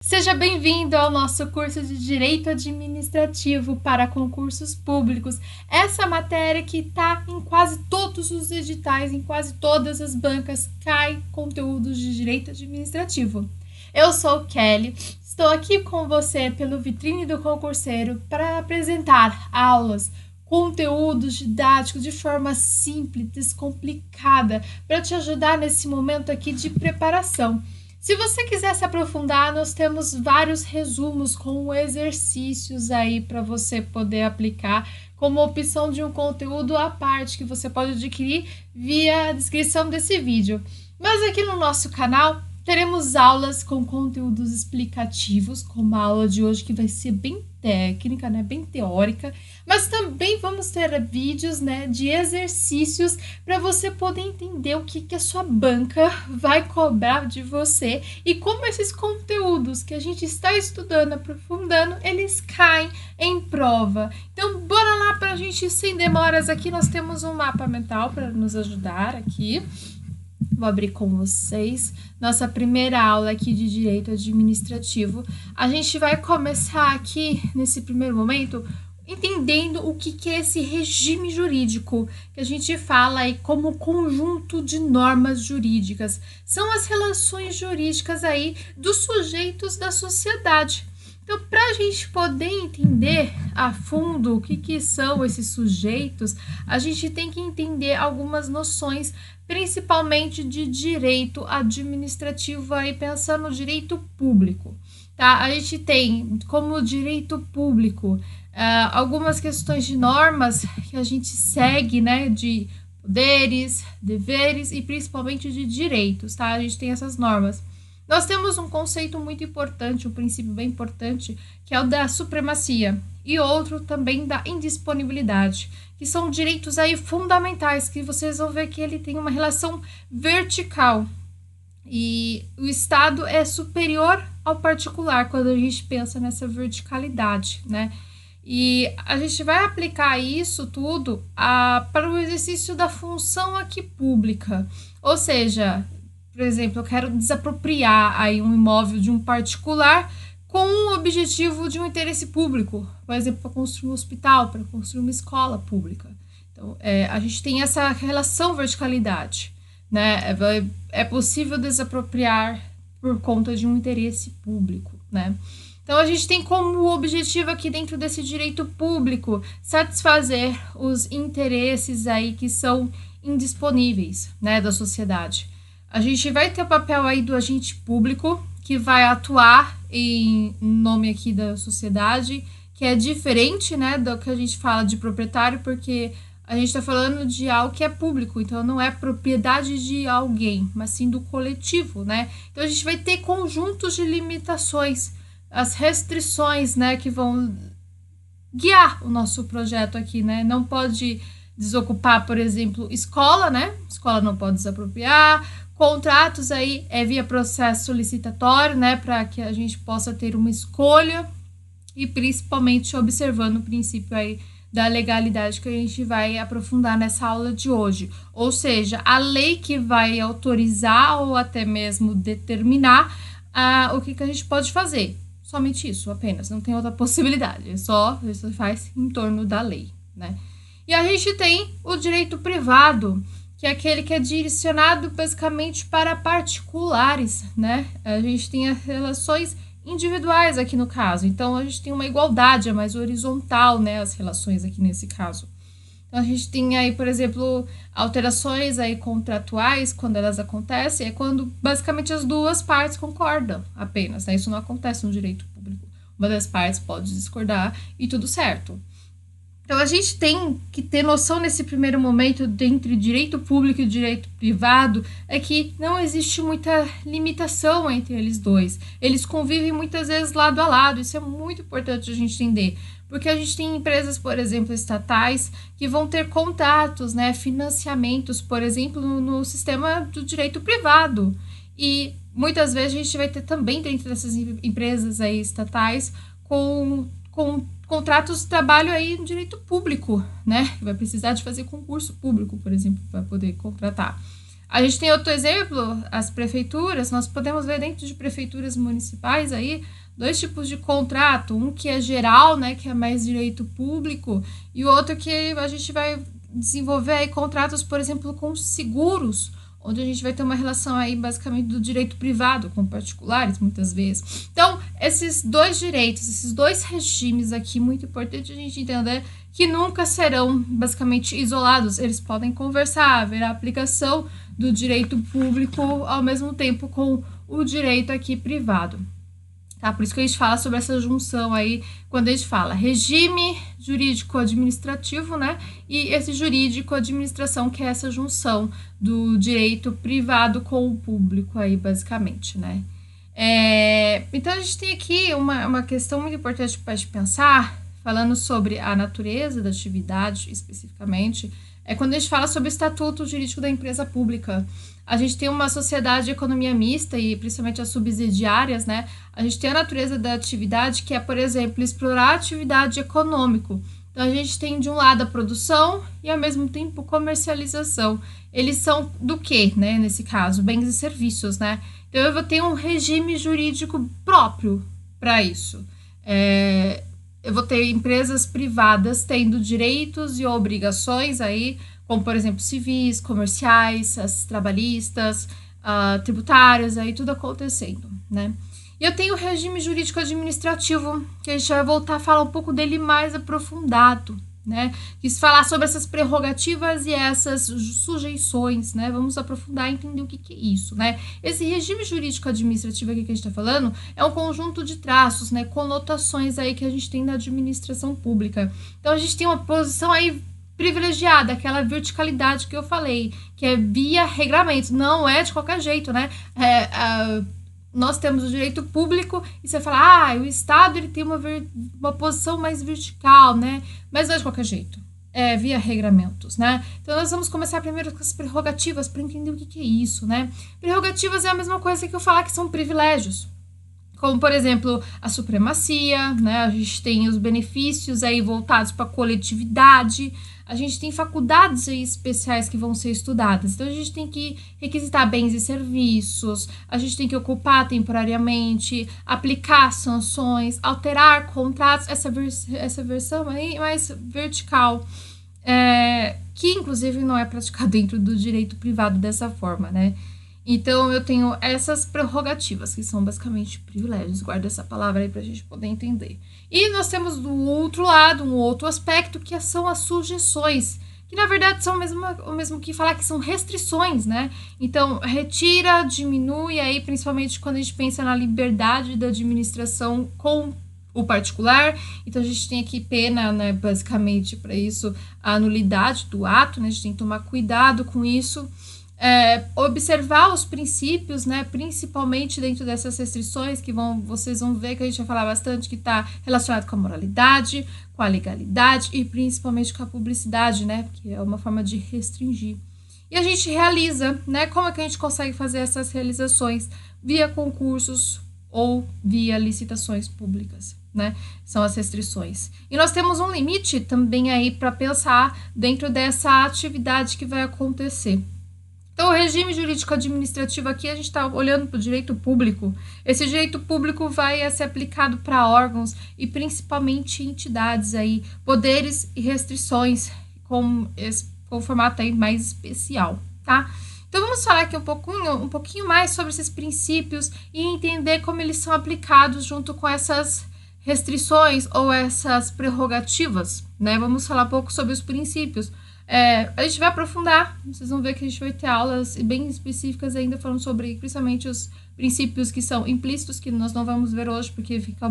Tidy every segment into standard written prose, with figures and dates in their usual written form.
Seja bem-vindo ao nosso curso de Direito Administrativo para concursos públicos. Essa matéria que está em quase todos os editais, em quase todas as bancas, cai conteúdos de Direito Administrativo. Eu sou Kelly, estou aqui com você pelo Vitrine do Concurseiro para apresentar aulas, conteúdos didáticos de forma simples, descomplicada, para te ajudar nesse momento aqui de preparação. Se você quiser se aprofundar, nós temos vários resumos com exercícios aí para você poder aplicar como opção de um conteúdo à parte que você pode adquirir via a descrição desse vídeo. Mas aqui no nosso canal teremos aulas com conteúdos explicativos, como a aula de hoje que vai ser bem técnica, né, bem teórica, mas também vamos ter vídeos, né, de exercícios para você poder entender o que a sua banca vai cobrar de você e como esses conteúdos que a gente está estudando, aprofundando, eles caem em prova. Então, bora lá para a gente, sem demoras, aqui nós temos um mapa mental para nos ajudar aqui. Vou abrir com vocês nossa primeira aula aqui de Direito Administrativo. A gente vai começar aqui, nesse primeiro momento, entendendo o que é esse regime jurídico, que a gente fala aí como conjunto de normas jurídicas. São as relações jurídicas aí dos sujeitos da sociedade. Então, para a gente poder entender a fundo o que são esses sujeitos, a gente tem que entender algumas noções, principalmente de direito administrativo, aí pensando no direito público. Tá? A gente tem como direito público algumas questões de normas que a gente segue, né, de poderes, deveres e principalmente de direitos. Tá? A gente tem essas normas. Nós temos um conceito muito importante, um princípio bem importante, que é o da supremacia, e outro também da indisponibilidade, que são direitos aí fundamentais, que vocês vão ver que ele tem uma relação vertical, e o Estado é superior ao particular quando a gente pensa nessa verticalidade, né? E a gente vai aplicar isso tudo para o exercício da função aqui pública, ou seja, por exemplo, eu quero desapropriar aí um imóvel de um particular com o objetivo de um interesse público, por exemplo, para construir um hospital, para construir uma escola pública. Então, a gente tem essa relação verticalidade, né? É possível desapropriar por conta de um interesse público, né? Então, a gente tem como objetivo aqui dentro desse direito público satisfazer os interesses aí que são indisponíveis, né, da sociedade. A gente vai ter o papel aí do agente público, que vai atuar em nome aqui da sociedade, que é diferente, né, do que a gente fala de proprietário, porque a gente está falando de algo que é público, então não é propriedade de alguém, mas sim do coletivo, né? Então a gente vai ter conjuntos de limitações, as restrições, né, que vão guiar o nosso projeto aqui, né? Não pode desocupar, por exemplo, escola, né? Escola não pode desapropriar. Contratos aí é via processo licitatório, né, para que a gente possa ter uma escolha e principalmente observando o princípio aí da legalidade que a gente vai aprofundar nessa aula de hoje. Ou seja, a lei que vai autorizar ou até mesmo determinar o que a gente pode fazer. Somente isso, apenas, não tem outra possibilidade, só isso faz em torno da lei, né? E a gente tem o direito privado, que é aquele que é direcionado basicamente para particulares, né? A gente tem as relações individuais aqui no caso, então a gente tem uma igualdade, é mais horizontal, né, as relações aqui nesse caso. Então a gente tem aí, por exemplo, alterações aí contratuais, quando elas acontecem, é quando basicamente as duas partes concordam apenas, né? Isso não acontece no direito público. Uma das partes pode discordar e tudo certo. Então, a gente tem que ter noção nesse primeiro momento entre direito público e direito privado é que não existe muita limitação entre eles dois. Eles convivem muitas vezes lado a lado, isso é muito importante a gente entender. Porque a gente tem empresas, por exemplo, estatais, que vão ter contatos, né, financiamentos, por exemplo, no sistema do direito privado. E muitas vezes a gente vai ter também dentro dessas empresas aí estatais com contratos de trabalho aí no direito público, né? Vai precisar de fazer concurso público, por exemplo, para poder contratar. A gente tem outro exemplo, as prefeituras. Nós podemos ver dentro de prefeituras municipais aí dois tipos de contrato, um que é geral, né, que é mais direito público, e o outro que a gente vai desenvolver aí contratos, por exemplo, com seguros, onde a gente vai ter uma relação aí basicamente do direito privado com particulares, muitas vezes. Então, esses dois direitos, esses dois regimes aqui, muito importante a gente entender que nunca serão basicamente isolados, eles podem conversar, haver a aplicação do direito público ao mesmo tempo com o direito aqui privado. Tá? Por isso que a gente fala sobre essa junção aí, quando a gente fala regime jurídico-administrativo, né? E esse jurídico-administração, que é essa junção do direito privado com o público aí, basicamente, né? Então, a gente tem aqui uma questão muito importante para a gente pensar, falando sobre a natureza da atividade, especificamente, é quando a gente fala sobre o estatuto jurídico da empresa pública. A gente tem uma sociedade de economia mista e principalmente as subsidiárias, né? A gente tem a natureza da atividade que é, por exemplo, explorar a atividade econômica. Então, a gente tem de um lado a produção e, ao mesmo tempo, comercialização. Eles são do quê, né? Nesse caso, bens e serviços, né? Então, eu vou ter um regime jurídico próprio para isso. Eu vou ter empresas privadas tendo direitos e obrigações aí, como, por exemplo, civis, comerciais, as trabalhistas, tributárias, aí tudo acontecendo, né? E eu tenho o regime jurídico administrativo, que a gente vai voltar a falar um pouco dele mais aprofundado, né? Quis falar sobre essas prerrogativas e essas sujeições, né? Vamos aprofundar e entender o que é isso, né? Esse regime jurídico administrativo aqui que a gente está falando é um conjunto de traços, né? Conotações aí que a gente tem na administração pública. Então, a gente tem uma posição aí privilegiada, aquela verticalidade que eu falei, que é via regramento, não é de qualquer jeito, né? Nós temos o direito público e você fala, o Estado ele tem uma posição mais vertical, né? Mas não é de qualquer jeito, é via regramentos, né? Então, nós vamos começar primeiro com as prerrogativas para entender o que é isso, né? Prerrogativas é a mesma coisa que eu falar que são privilégios. Como, por exemplo, a supremacia, né? A gente tem os benefícios aí voltados para a coletividade, a gente tem faculdades aí especiais que vão ser estudadas. Então, a gente tem que requisitar bens e serviços, a gente tem que ocupar temporariamente, aplicar sanções, alterar contratos, essa versão aí mais vertical, que inclusive não é praticada dentro do direito privado dessa forma, né? Então, eu tenho essas prerrogativas, que são basicamente privilégios. Guarda essa palavra aí para a gente poder entender. E nós temos do outro lado, um outro aspecto, que são as sujeições, que na verdade são o mesmo que falar que são restrições, né? Então, retira, diminui, aí principalmente quando a gente pensa na liberdade da administração com o particular. Então, a gente tem aqui pena, né, basicamente para isso, a nulidade do ato, né? A gente tem que tomar cuidado com isso. Observar os princípios, né, principalmente dentro dessas restrições que vocês vão ver que a gente vai falar bastante, que está relacionado com a moralidade, com a legalidade e principalmente com a publicidade, né, que é uma forma de restringir. E a gente realiza, né, como é que a gente consegue fazer essas realizações? Via concursos ou via licitações públicas, né, são as restrições. E nós temos um limite também aí para pensar dentro dessa atividade que vai acontecer. Então, o regime jurídico administrativo aqui, a gente está olhando para o direito público. Esse direito público vai ser aplicado para órgãos e principalmente entidades aí, poderes e restrições com formato aí mais especial, tá? Então, vamos falar aqui um pouquinho mais sobre esses princípios e entender como eles são aplicados junto com essas restrições ou essas prerrogativas, né? Vamos falar um pouco sobre os princípios. A gente vai aprofundar, vocês vão ver que a gente vai ter aulas bem específicas ainda falando sobre principalmente os princípios que são implícitos, que nós não vamos ver hoje porque fica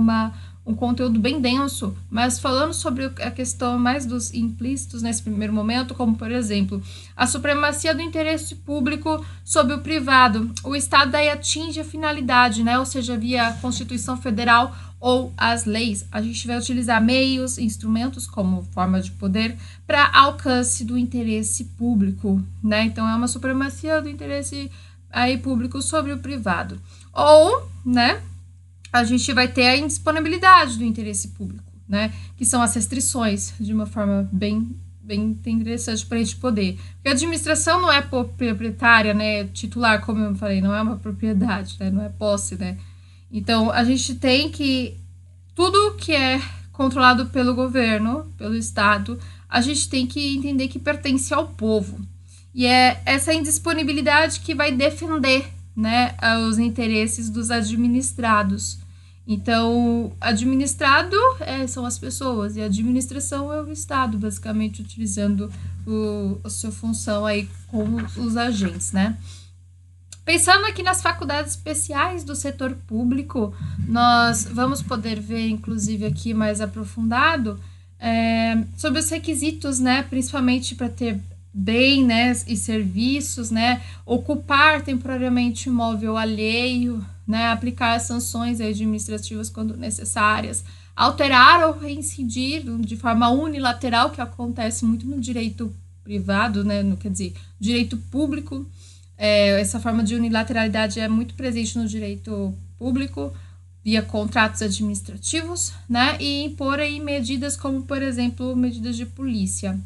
um conteúdo bem denso, mas falando sobre a questão mais dos implícitos nesse primeiro momento, como por exemplo, a supremacia do interesse público sobre o privado. O Estado daí atinge a finalidade, né? Ou seja, via Constituição Federal ou as leis, a gente vai utilizar meios, instrumentos como forma de poder para alcance do interesse público, né? Então, é uma supremacia do interesse aí público sobre o privado. Ou, né, a gente vai ter a indisponibilidade do interesse público, né? Que são as restrições, de uma forma bem bem interessante para a gente poder. Porque a administração não é proprietária, né? Titular, como eu falei, não é uma propriedade, né? Não é posse, né? Então, a gente tem que... Tudo que é controlado pelo governo, pelo Estado, a gente tem que entender que pertence ao povo. E é essa indisponibilidade que vai defender, né, os interesses dos administrados. Então, administrado são as pessoas e a administração é o Estado, basicamente utilizando a sua função aí com os agentes, né? Pensando aqui nas faculdades especiais do setor público, nós vamos poder ver, inclusive aqui mais aprofundado, sobre os requisitos, né, principalmente para ter bem, né, e serviços, né, ocupar temporariamente imóvel alheio, né, aplicar sanções administrativas quando necessárias, alterar ou reincidir de forma unilateral, que acontece muito no direito privado, né, quer dizer, direito público. Essa forma de unilateralidade é muito presente no direito público, via contratos administrativos, né, e impor aí medidas como, por exemplo, medidas de polícia.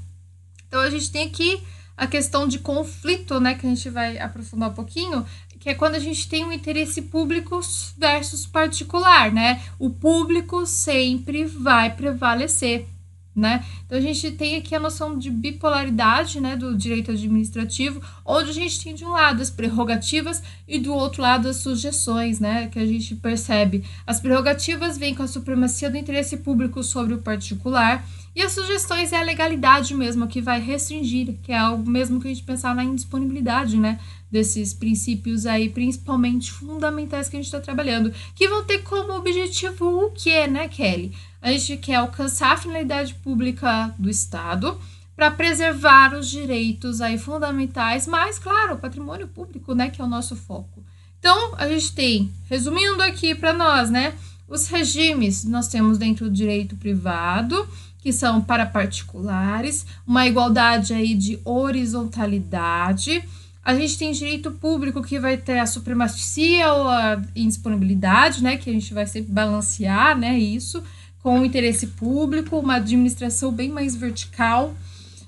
Então, a gente tem aqui a questão de conflito, né, que a gente vai aprofundar um pouquinho, que é quando a gente tem um interesse público versus particular, né? O público sempre vai prevalecer, né? Então, a gente tem aqui a noção de bipolaridade, né, do direito administrativo, onde a gente tem de um lado as prerrogativas e do outro lado as sujeições, né, que a gente percebe. As prerrogativas vêm com a supremacia do interesse público sobre o particular, e as sugestões é a legalidade mesmo, que vai restringir, que é algo mesmo que a gente pensar na indisponibilidade, né, desses princípios aí, principalmente fundamentais que a gente está trabalhando, que vão ter como objetivo o quê, né, Kelly? A gente quer alcançar a finalidade pública do Estado para preservar os direitos aí fundamentais, mas, claro, o patrimônio público, né, que é o nosso foco. Então, a gente tem, resumindo aqui para nós, né, os regimes nós temos dentro do direito privado, que são para particulares, uma igualdade aí de horizontalidade. A gente tem direito público que vai ter a supremacia ou a indisponibilidade, né, que a gente vai sempre balancear, né, isso, com o interesse público, uma administração bem mais vertical.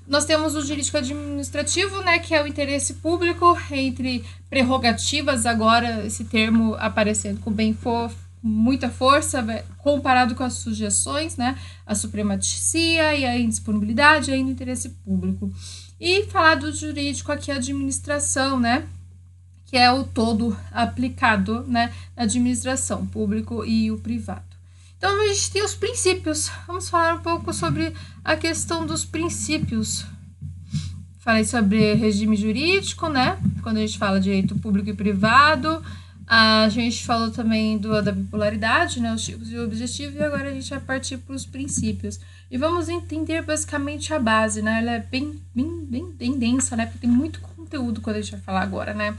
Nós temos o jurídico administrativo, né, que é o interesse público entre prerrogativas, agora esse termo aparecendo com muita força, comparado com as sujeições, né, a supremacia e a indisponibilidade aí no interesse público. E falar do jurídico aqui, a administração, né, que é o todo aplicado, né, na administração, público e o privado. Então, a gente tem os princípios. Vamos falar um pouco sobre a questão dos princípios. Falei sobre regime jurídico, né, quando a gente fala de direito público e privado. A gente falou também da bipolaridade, né, os tipos de objetivo, e agora a gente vai partir para os princípios. E vamos entender basicamente a base, né? Ela é bem densa, né? Porque tem muito conteúdo quando a gente vai falar agora, né?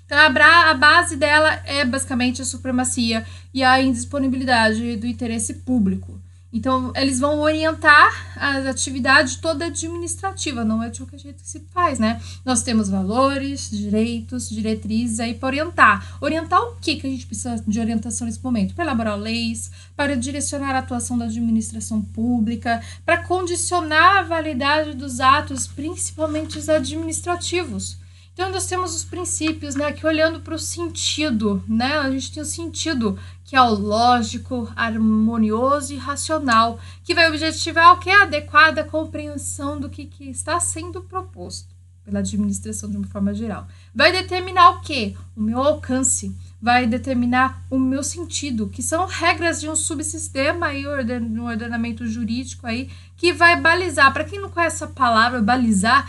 Então, a base dela é basicamente a supremacia e a indisponibilidade do interesse público. Então, eles vão orientar a atividade toda administrativa, não é de qualquer jeito que se faz, né? Nós temos valores, direitos, diretrizes aí para orientar. Orientar o que a gente precisa de orientação nesse momento? Para elaborar leis, para direcionar a atuação da administração pública, para condicionar a validade dos atos, principalmente os administrativos. Então, nós temos os princípios, né, que olhando para o sentido, né, a gente tem o sentido, que é o lógico, harmonioso e racional, que vai objetivar o que é a adequada compreensão do que está sendo proposto pela administração de uma forma geral. Vai determinar o quê? O meu alcance, vai determinar o meu sentido, que são regras de um subsistema e um ordenamento jurídico aí, que vai balizar. Para quem não conhece a palavra balizar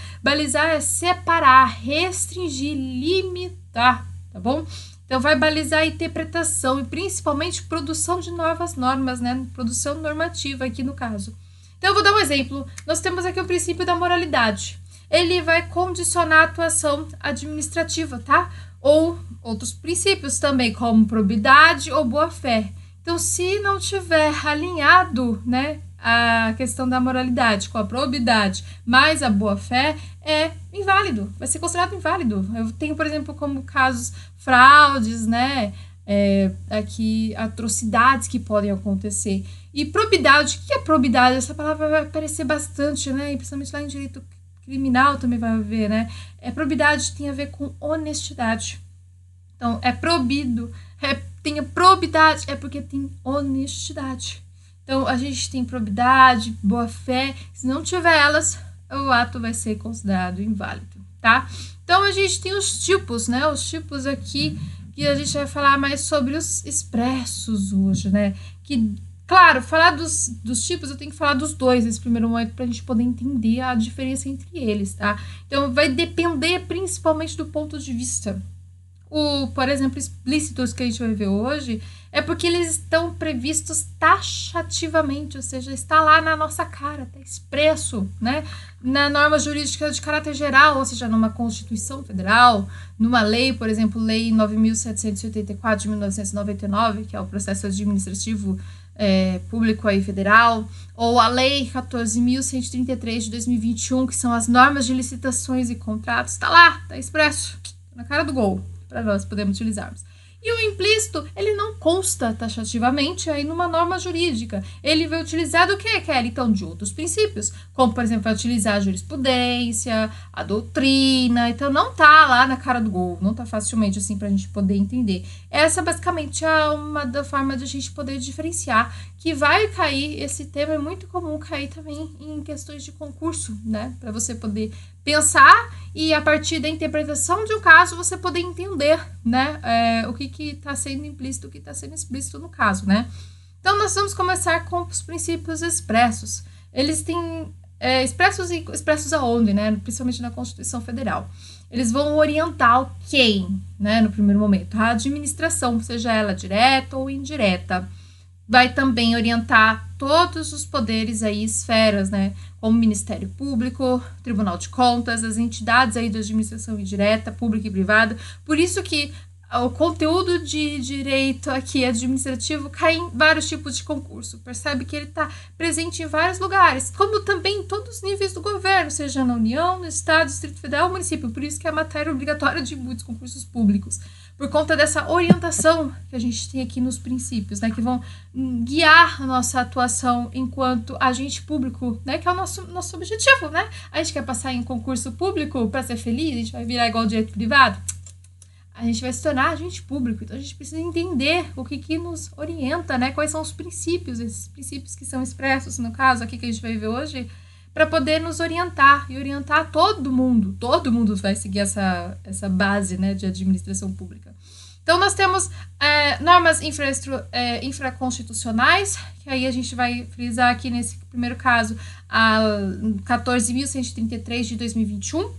é separar, restringir, limitar, tá bom? Então, vai balizar a interpretação e principalmente produção de novas normas, né? Produção normativa aqui no caso. Então, eu vou dar um exemplo. Nós temos aqui o princípio da moralidade. Ele vai condicionar a atuação administrativa, tá? Ou outros princípios também, como probidade ou boa-fé. Então, se não tiver alinhado, né, a questão da moralidade com a probidade mais a boa-fé, é inválido, vai ser considerado inválido. Eu tenho, por exemplo, como casos fraudes, né, aqui atrocidades que podem acontecer. E probidade, o que é probidade? Essa palavra vai aparecer bastante, né? E principalmente lá em direito criminal também vai haver, né? Probidade tem a ver com honestidade. Então, probido, tem probidade, é porque tem honestidade. Então, a gente tem probidade, boa-fé. Se não tiver elas, o ato vai ser considerado inválido, tá? Então, a gente tem os tipos, né? Os tipos aqui, que a gente vai falar mais sobre os expressos hoje, né? Que, claro, falar dos tipos, eu tenho que falar dos dois nesse primeiro momento pra gente poder entender a diferença entre eles, tá? Então, vai depender principalmente do ponto de vista. Por exemplo, explícitos que a gente vai ver hoje é porque eles estão previstos taxativamente, ou seja, está lá na nossa cara, está expresso, né? Na norma jurídica de caráter geral, ou seja, numa Constituição Federal, numa lei, por exemplo, Lei 9.784 de 1999, que é o processo administrativo público aí federal, ou a Lei 14.133 de 2021, que são as normas de licitações e contratos, está lá, está expresso, na cara do gol, para nós podermos utilizarmos. E o implícito, ele não consta taxativamente aí numa norma jurídica. Ele vai utilizar do que, Kelly? Então, de outros princípios, como, por exemplo, vai utilizar a jurisprudência, a doutrina. Então, não tá lá na cara do gol, não tá facilmente assim pra gente poder entender. Essa, basicamente, é uma da forma de a gente poder diferenciar, que vai cair, esse tema é muito comum cair também em questões de concurso, né? Para você poder pensar e, a partir da interpretação de um caso, você poder entender, né, o que está sendo implícito, o que está sendo explícito no caso, né? Então, nós vamos começar com os princípios expressos. Eles têm expressos aonde, né? Principalmente na Constituição Federal. Eles vão orientar quem, né, no primeiro momento? A administração, seja ela direta ou indireta. Vai também orientar todos os poderes aí, esferas, né, como Ministério Público, Tribunal de Contas, as entidades aí da administração indireta, pública e privada. Por isso que o conteúdo de direito aqui administrativo cai em vários tipos de concurso. Percebe que ele está presente em vários lugares, como também em todos os níveis do governo, seja na União, no Estado, Distrito Federal ou município. Por isso que é matéria obrigatória de muitos concursos públicos. Por conta dessa orientação que a gente tem aqui nos princípios, né, que vão guiar a nossa atuação enquanto agente público, né, que é o nosso objetivo, né? A gente quer passar em concurso público para ser feliz, a gente vai virar igual direito privado, a gente vai se tornar agente público, então a gente precisa entender o que nos orienta, né, quais são os princípios, esses princípios que são expressos, no caso aqui que a gente vai ver hoje, para poder nos orientar e orientar todo mundo vai seguir essa base, né, de administração pública. Então, nós temos normas infraconstitucionais, que aí a gente vai frisar aqui nesse primeiro caso a 14.133 de 2021,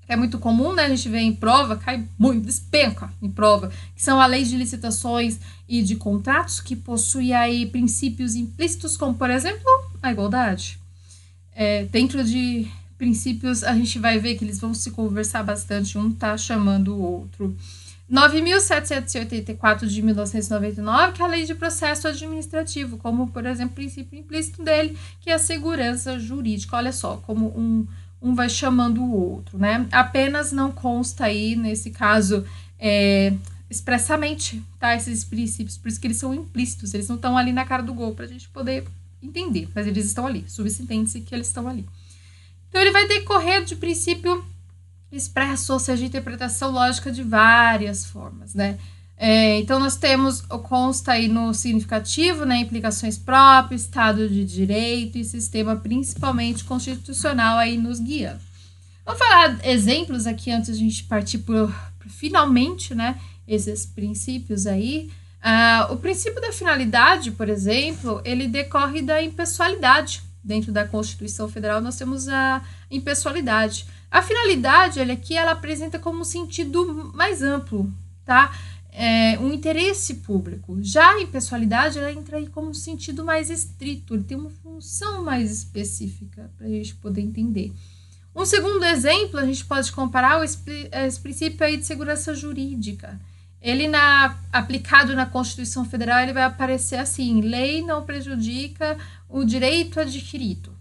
que é muito comum, né, a gente vê em prova, cai muito, despenca em prova, que são a lei de licitações e de contratos, que possui aí princípios implícitos, como, por exemplo, a igualdade. Dentro de princípios, a gente vai ver que eles vão se conversar bastante, um tá chamando o outro. 9.784 de 1999, que é a lei de processo administrativo, como, por exemplo, o princípio implícito dele, que é a segurança jurídica. Olha só, como um vai chamando o outro, né? Apenas não consta aí, nesse caso, expressamente, tá? Esses princípios, por isso que eles são implícitos, eles não estão ali na cara do gol, pra gente poder entender, mas eles estão ali, subentende-se que eles estão ali. Então, ele vai decorrer de princípio expresso, ou seja, interpretação lógica de várias formas, né? Então, nós temos o consta aí no significativo, né, implicações próprias, Estado de Direito e sistema principalmente constitucional aí nos guiando. Vamos falar exemplos aqui antes de a gente partir por finalmente, né, esses princípios aí. O princípio da finalidade, por exemplo, ele decorre da impessoalidade. Dentro da Constituição Federal, nós temos a impessoalidade. A finalidade, ela apresenta como um sentido mais amplo, tá? Um interesse público. Já a impessoalidade, ela entra aí como um sentido mais estrito, ele tem uma função mais específica para a gente poder entender. Um segundo exemplo, a gente pode comparar esse princípio aí de segurança jurídica. Ele, aplicado na Constituição Federal, ele vai aparecer assim: lei não prejudica o direito adquirido.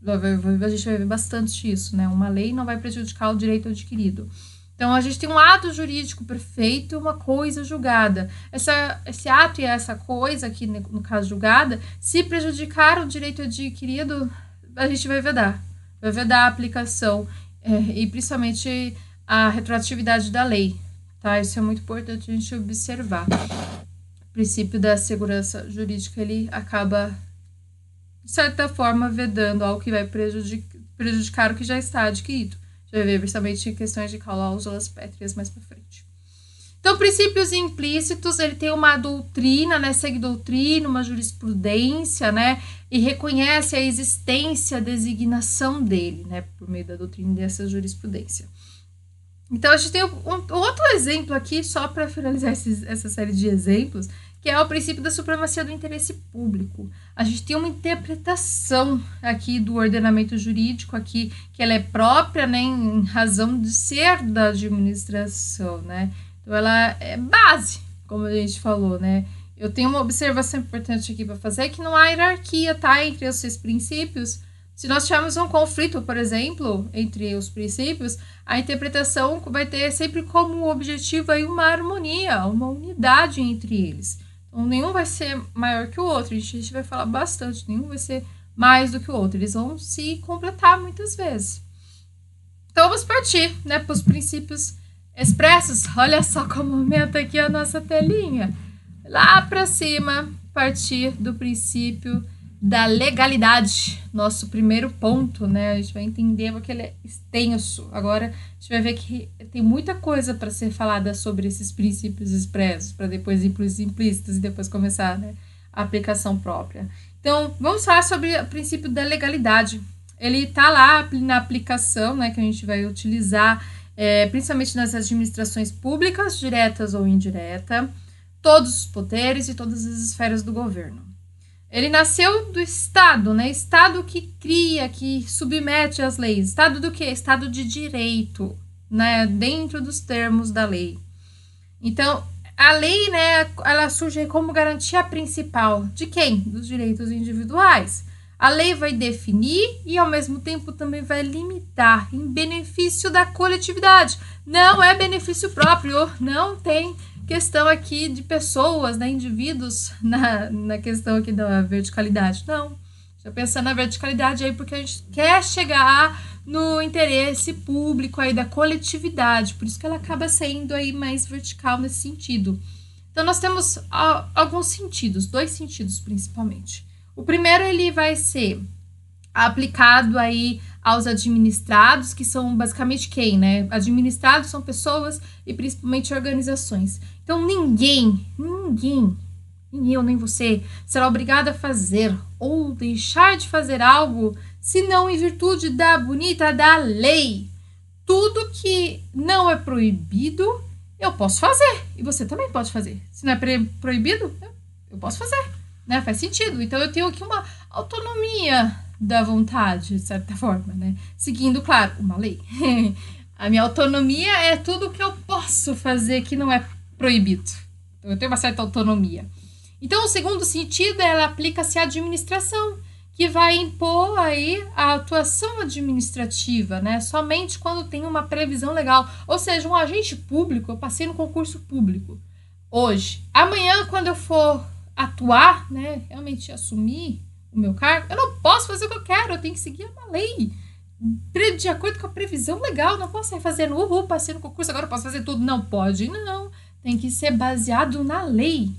A gente vai ver bastante isso, né? Uma lei não vai prejudicar o direito adquirido. Então, a gente tem um ato jurídico perfeito e uma coisa julgada. Esse ato e essa coisa, aqui no caso julgada, se prejudicar o direito adquirido, a gente vai vedar. Vai vedar a aplicação e principalmente a retroatividade da lei. Tá? Isso é muito importante a gente observar. O princípio da segurança jurídica, ele acaba, de certa forma, vedando algo que vai prejudicar o que já está adquirido. Já vai ver principalmente questões de cláusulas pétreas mais para frente. Então, princípios implícitos, ele tem uma doutrina, né, segue doutrina, uma jurisprudência, né, e reconhece a existência, a designação dele, né, por meio da doutrina dessa jurisprudência. Então, a gente tem outro exemplo aqui, só para finalizar essa série de exemplos, que é o princípio da supremacia do interesse público. A gente tem uma interpretação aqui do ordenamento jurídico aqui, que ela é própria, né, em razão de ser da administração, né? Então, ela é base, como a gente falou, né? Eu tenho uma observação importante aqui para fazer, que não há hierarquia, tá, entre esses princípios. Se nós tivermos um conflito, por exemplo, entre os princípios, a interpretação vai ter sempre como objetivo aí uma harmonia, uma unidade entre eles. Então, nenhum vai ser maior que o outro, a gente vai falar bastante, nenhum vai ser mais do que o outro, eles vão se completar muitas vezes. Então, vamos partir, né, para os princípios expressos. Olha só como aumenta aqui a nossa telinha. Lá para cima, partir do princípio da legalidade, nosso primeiro ponto, né? A gente vai entender porque ele é extenso. Agora, a gente vai ver que tem muita coisa para ser falada sobre esses princípios expressos, para depois ir para os implícitos e depois começar, né, a aplicação própria. Então, vamos falar sobre o princípio da legalidade. Ele está lá na aplicação, né, que a gente vai utilizar, principalmente nas administrações públicas, diretas ou indiretas, todos os poderes e todas as esferas do governo. Ele nasceu do Estado, né? Estado que cria, que submete as leis. Estado do quê? Estado de direito, né? Dentro dos termos da lei. Então, a lei, né, ela surge como garantia principal de quem? Dos direitos individuais. A lei vai definir e, ao mesmo tempo, também vai limitar em benefício da coletividade. Não é benefício próprio, não tem questão aqui de pessoas, né, indivíduos na questão aqui da verticalidade. Não, já pensando na verticalidade aí porque a gente quer chegar no interesse público aí da coletividade, por isso que ela acaba sendo aí mais vertical nesse sentido. Então nós temos alguns sentidos, 2 sentidos principalmente. O primeiro, ele vai ser aplicado aí aos administrados, que são basicamente quem, né? Administrados são pessoas e principalmente organizações. Então, ninguém, nem eu nem você, será obrigado a fazer ou deixar de fazer algo, senão em virtude da bonita da lei. Tudo que não é proibido, eu posso fazer. E você também pode fazer. Se não é proibido, eu posso fazer. Né? Faz sentido. Então, eu tenho aqui uma autonomia da vontade, de certa forma, né? Seguindo, claro, uma lei. A minha autonomia é tudo que eu posso fazer que não é proibido. Então, eu tenho uma certa autonomia. Então, o segundo sentido, ela aplica-se à administração, que vai impor aí a atuação administrativa, né? Somente quando tem uma previsão legal. Ou seja, um agente público, eu passei no concurso público hoje. Amanhã, quando eu for atuar, né, realmente assumir o meu cargo, eu não posso fazer o que eu quero, eu tenho que seguir uma lei de acordo com a previsão legal. Não posso sair fazendo passei no concurso, agora eu posso fazer tudo. Não pode, não. Tem que ser baseado na lei.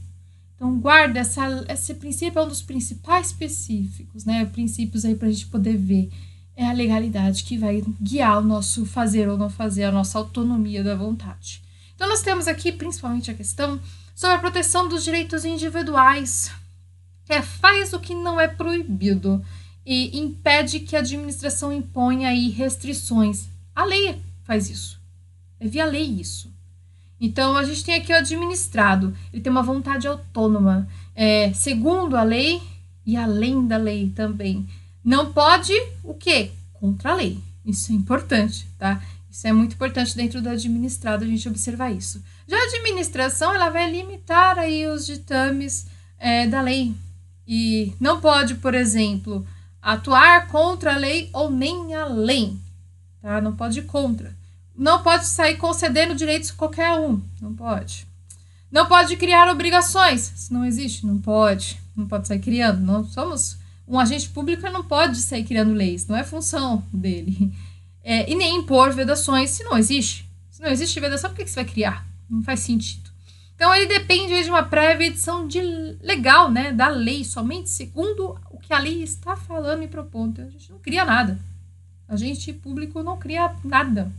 Então, guarda, esse princípio é um dos principais específicos, né? Princípios aí pra gente poder ver. É a legalidade que vai guiar o nosso fazer ou não fazer, a nossa autonomia da vontade. Então, nós temos aqui principalmente a questão sobre a proteção dos direitos individuais. Faz o que não é proibido e impede que a administração imponha aí restrições. A lei faz isso. É via lei isso. Então, a gente tem aqui o administrado. Ele tem uma vontade autônoma, segundo a lei e além da lei também. Não pode o quê? Contra a lei. Isso é importante, tá? Isso é muito importante dentro do administrado, a gente observar isso. Já a administração, ela vai limitar aí os ditames da lei. E não pode, por exemplo, atuar contra a lei ou nem além, tá? Não pode ir contra. Não pode sair concedendo direitos a qualquer um. Não pode. Não pode criar obrigações. Se não existe, não pode. Não pode sair criando. Não somos um agente público, não pode sair criando leis. Não é função dele. E nem impor vedações se não existe. Se não existe vedação, por que você vai criar? Não faz sentido. Então, ele depende de uma prévia edição legal, né, da lei, somente segundo o que a lei está falando e propondo. A gente não cria nada. Agente público não cria nada.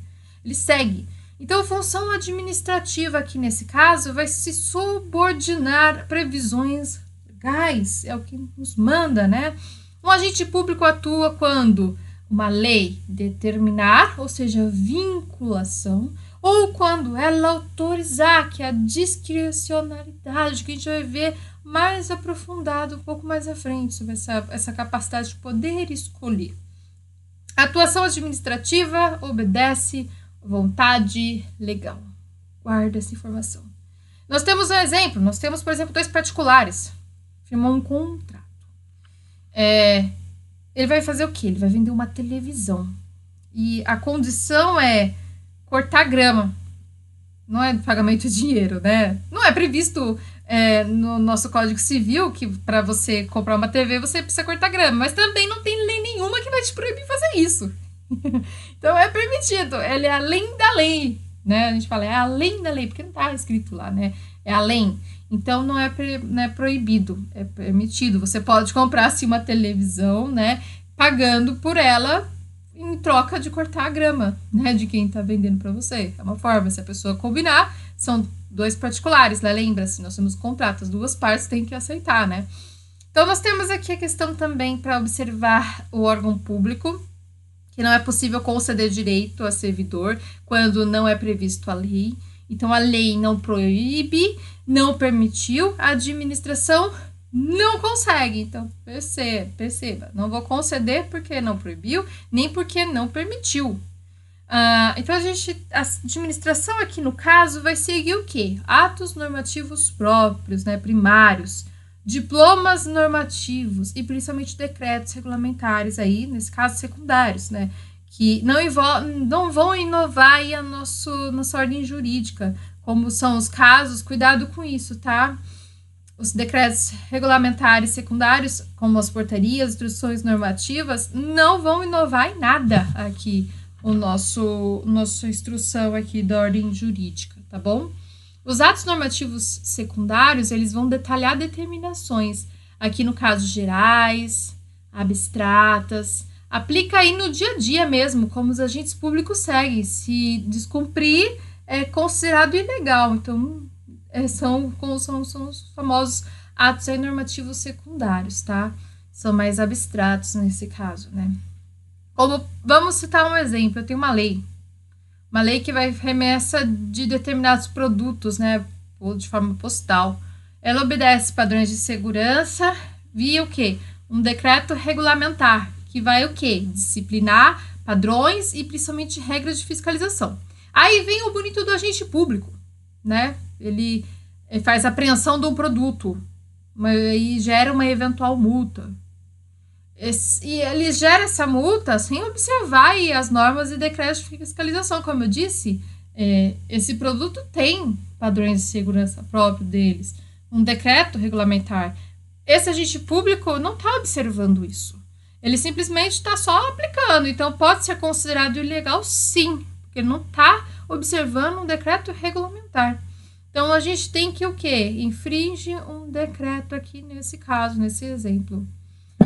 Ele segue. Então, a função administrativa aqui nesse caso vai se subordinar a previsões legais. É o que nos manda, né? Um agente público atua quando uma lei determinar, ou seja, vinculação, ou quando ela autorizar, que é a discricionalidade, que a gente vai ver mais aprofundado um pouco mais à frente, sobre essa capacidade de poder escolher. A atuação administrativa obedece vontade legal. Guarda essa informação. Nós temos um exemplo, por exemplo, 2 particulares. Firmou um contrato. Ele vai fazer o quê? Ele vai vender uma televisão. E a condição é cortar grama. Não é pagamento de dinheiro, né? Não é previsto no nosso Código Civil que para você comprar uma TV você precisa cortar grama. Mas também não tem lei nenhuma que vai te proibir fazer isso. Então é permitido. Ele é além da lei, né? A gente fala, é além da lei, porque não tá escrito lá, né? É além. Então não é proibido, é permitido. Você pode comprar assim, uma televisão, né? Pagando por ela em troca de cortar a grama, né? De quem tá vendendo para você. É uma forma, se a pessoa combinar, são 2 particulares, né? Lembra-se, nós temos contrato, as 2 partes têm que aceitar, né? Então nós temos aqui a questão também para observar o órgão público, que não é possível conceder direito a servidor quando não é previsto a lei. Então, a lei não proíbe, não permitiu, a administração não consegue. Então, perceba, não vou conceder porque não proibiu, nem porque não permitiu. Então, a administração aqui no caso vai seguir o quê? Atos normativos próprios, né, primários, diplomas normativos e principalmente decretos regulamentares aí, nesse caso secundários, né, que não vão inovar aí a nossa ordem jurídica, como são os casos, cuidado com isso, tá? Os decretos regulamentares secundários, como as portarias, instruções normativas, não vão inovar em nada aqui nossa instrução aqui da ordem jurídica, tá bom? Os atos normativos secundários, eles vão detalhar determinações, aqui no caso gerais, abstratas, aplica aí no dia a dia mesmo, como os agentes públicos seguem, se descumprir é considerado ilegal, então são os famosos atos aí normativos secundários, tá? São mais abstratos nesse caso, né? Vamos citar um exemplo, eu tenho uma lei que vai remessa de determinados produtos, né, ou de forma postal. Ela obedece padrões de segurança via o quê? Um decreto regulamentar, que vai o quê? Disciplinar padrões e principalmente regras de fiscalização. Aí vem o bonito do agente público, né? Ele faz apreensão de um produto e gera uma eventual multa. E ele gera essa multa sem observar aí as normas e decretos de fiscalização. Como eu disse, esse produto tem padrões de segurança próprios deles, um decreto regulamentar. Esse agente público não está observando isso. Ele simplesmente está só aplicando. Então, pode ser considerado ilegal, sim, porque ele não está observando um decreto regulamentar. Então, a gente tem que o quê? Infringe um decreto aqui nesse caso, nesse exemplo.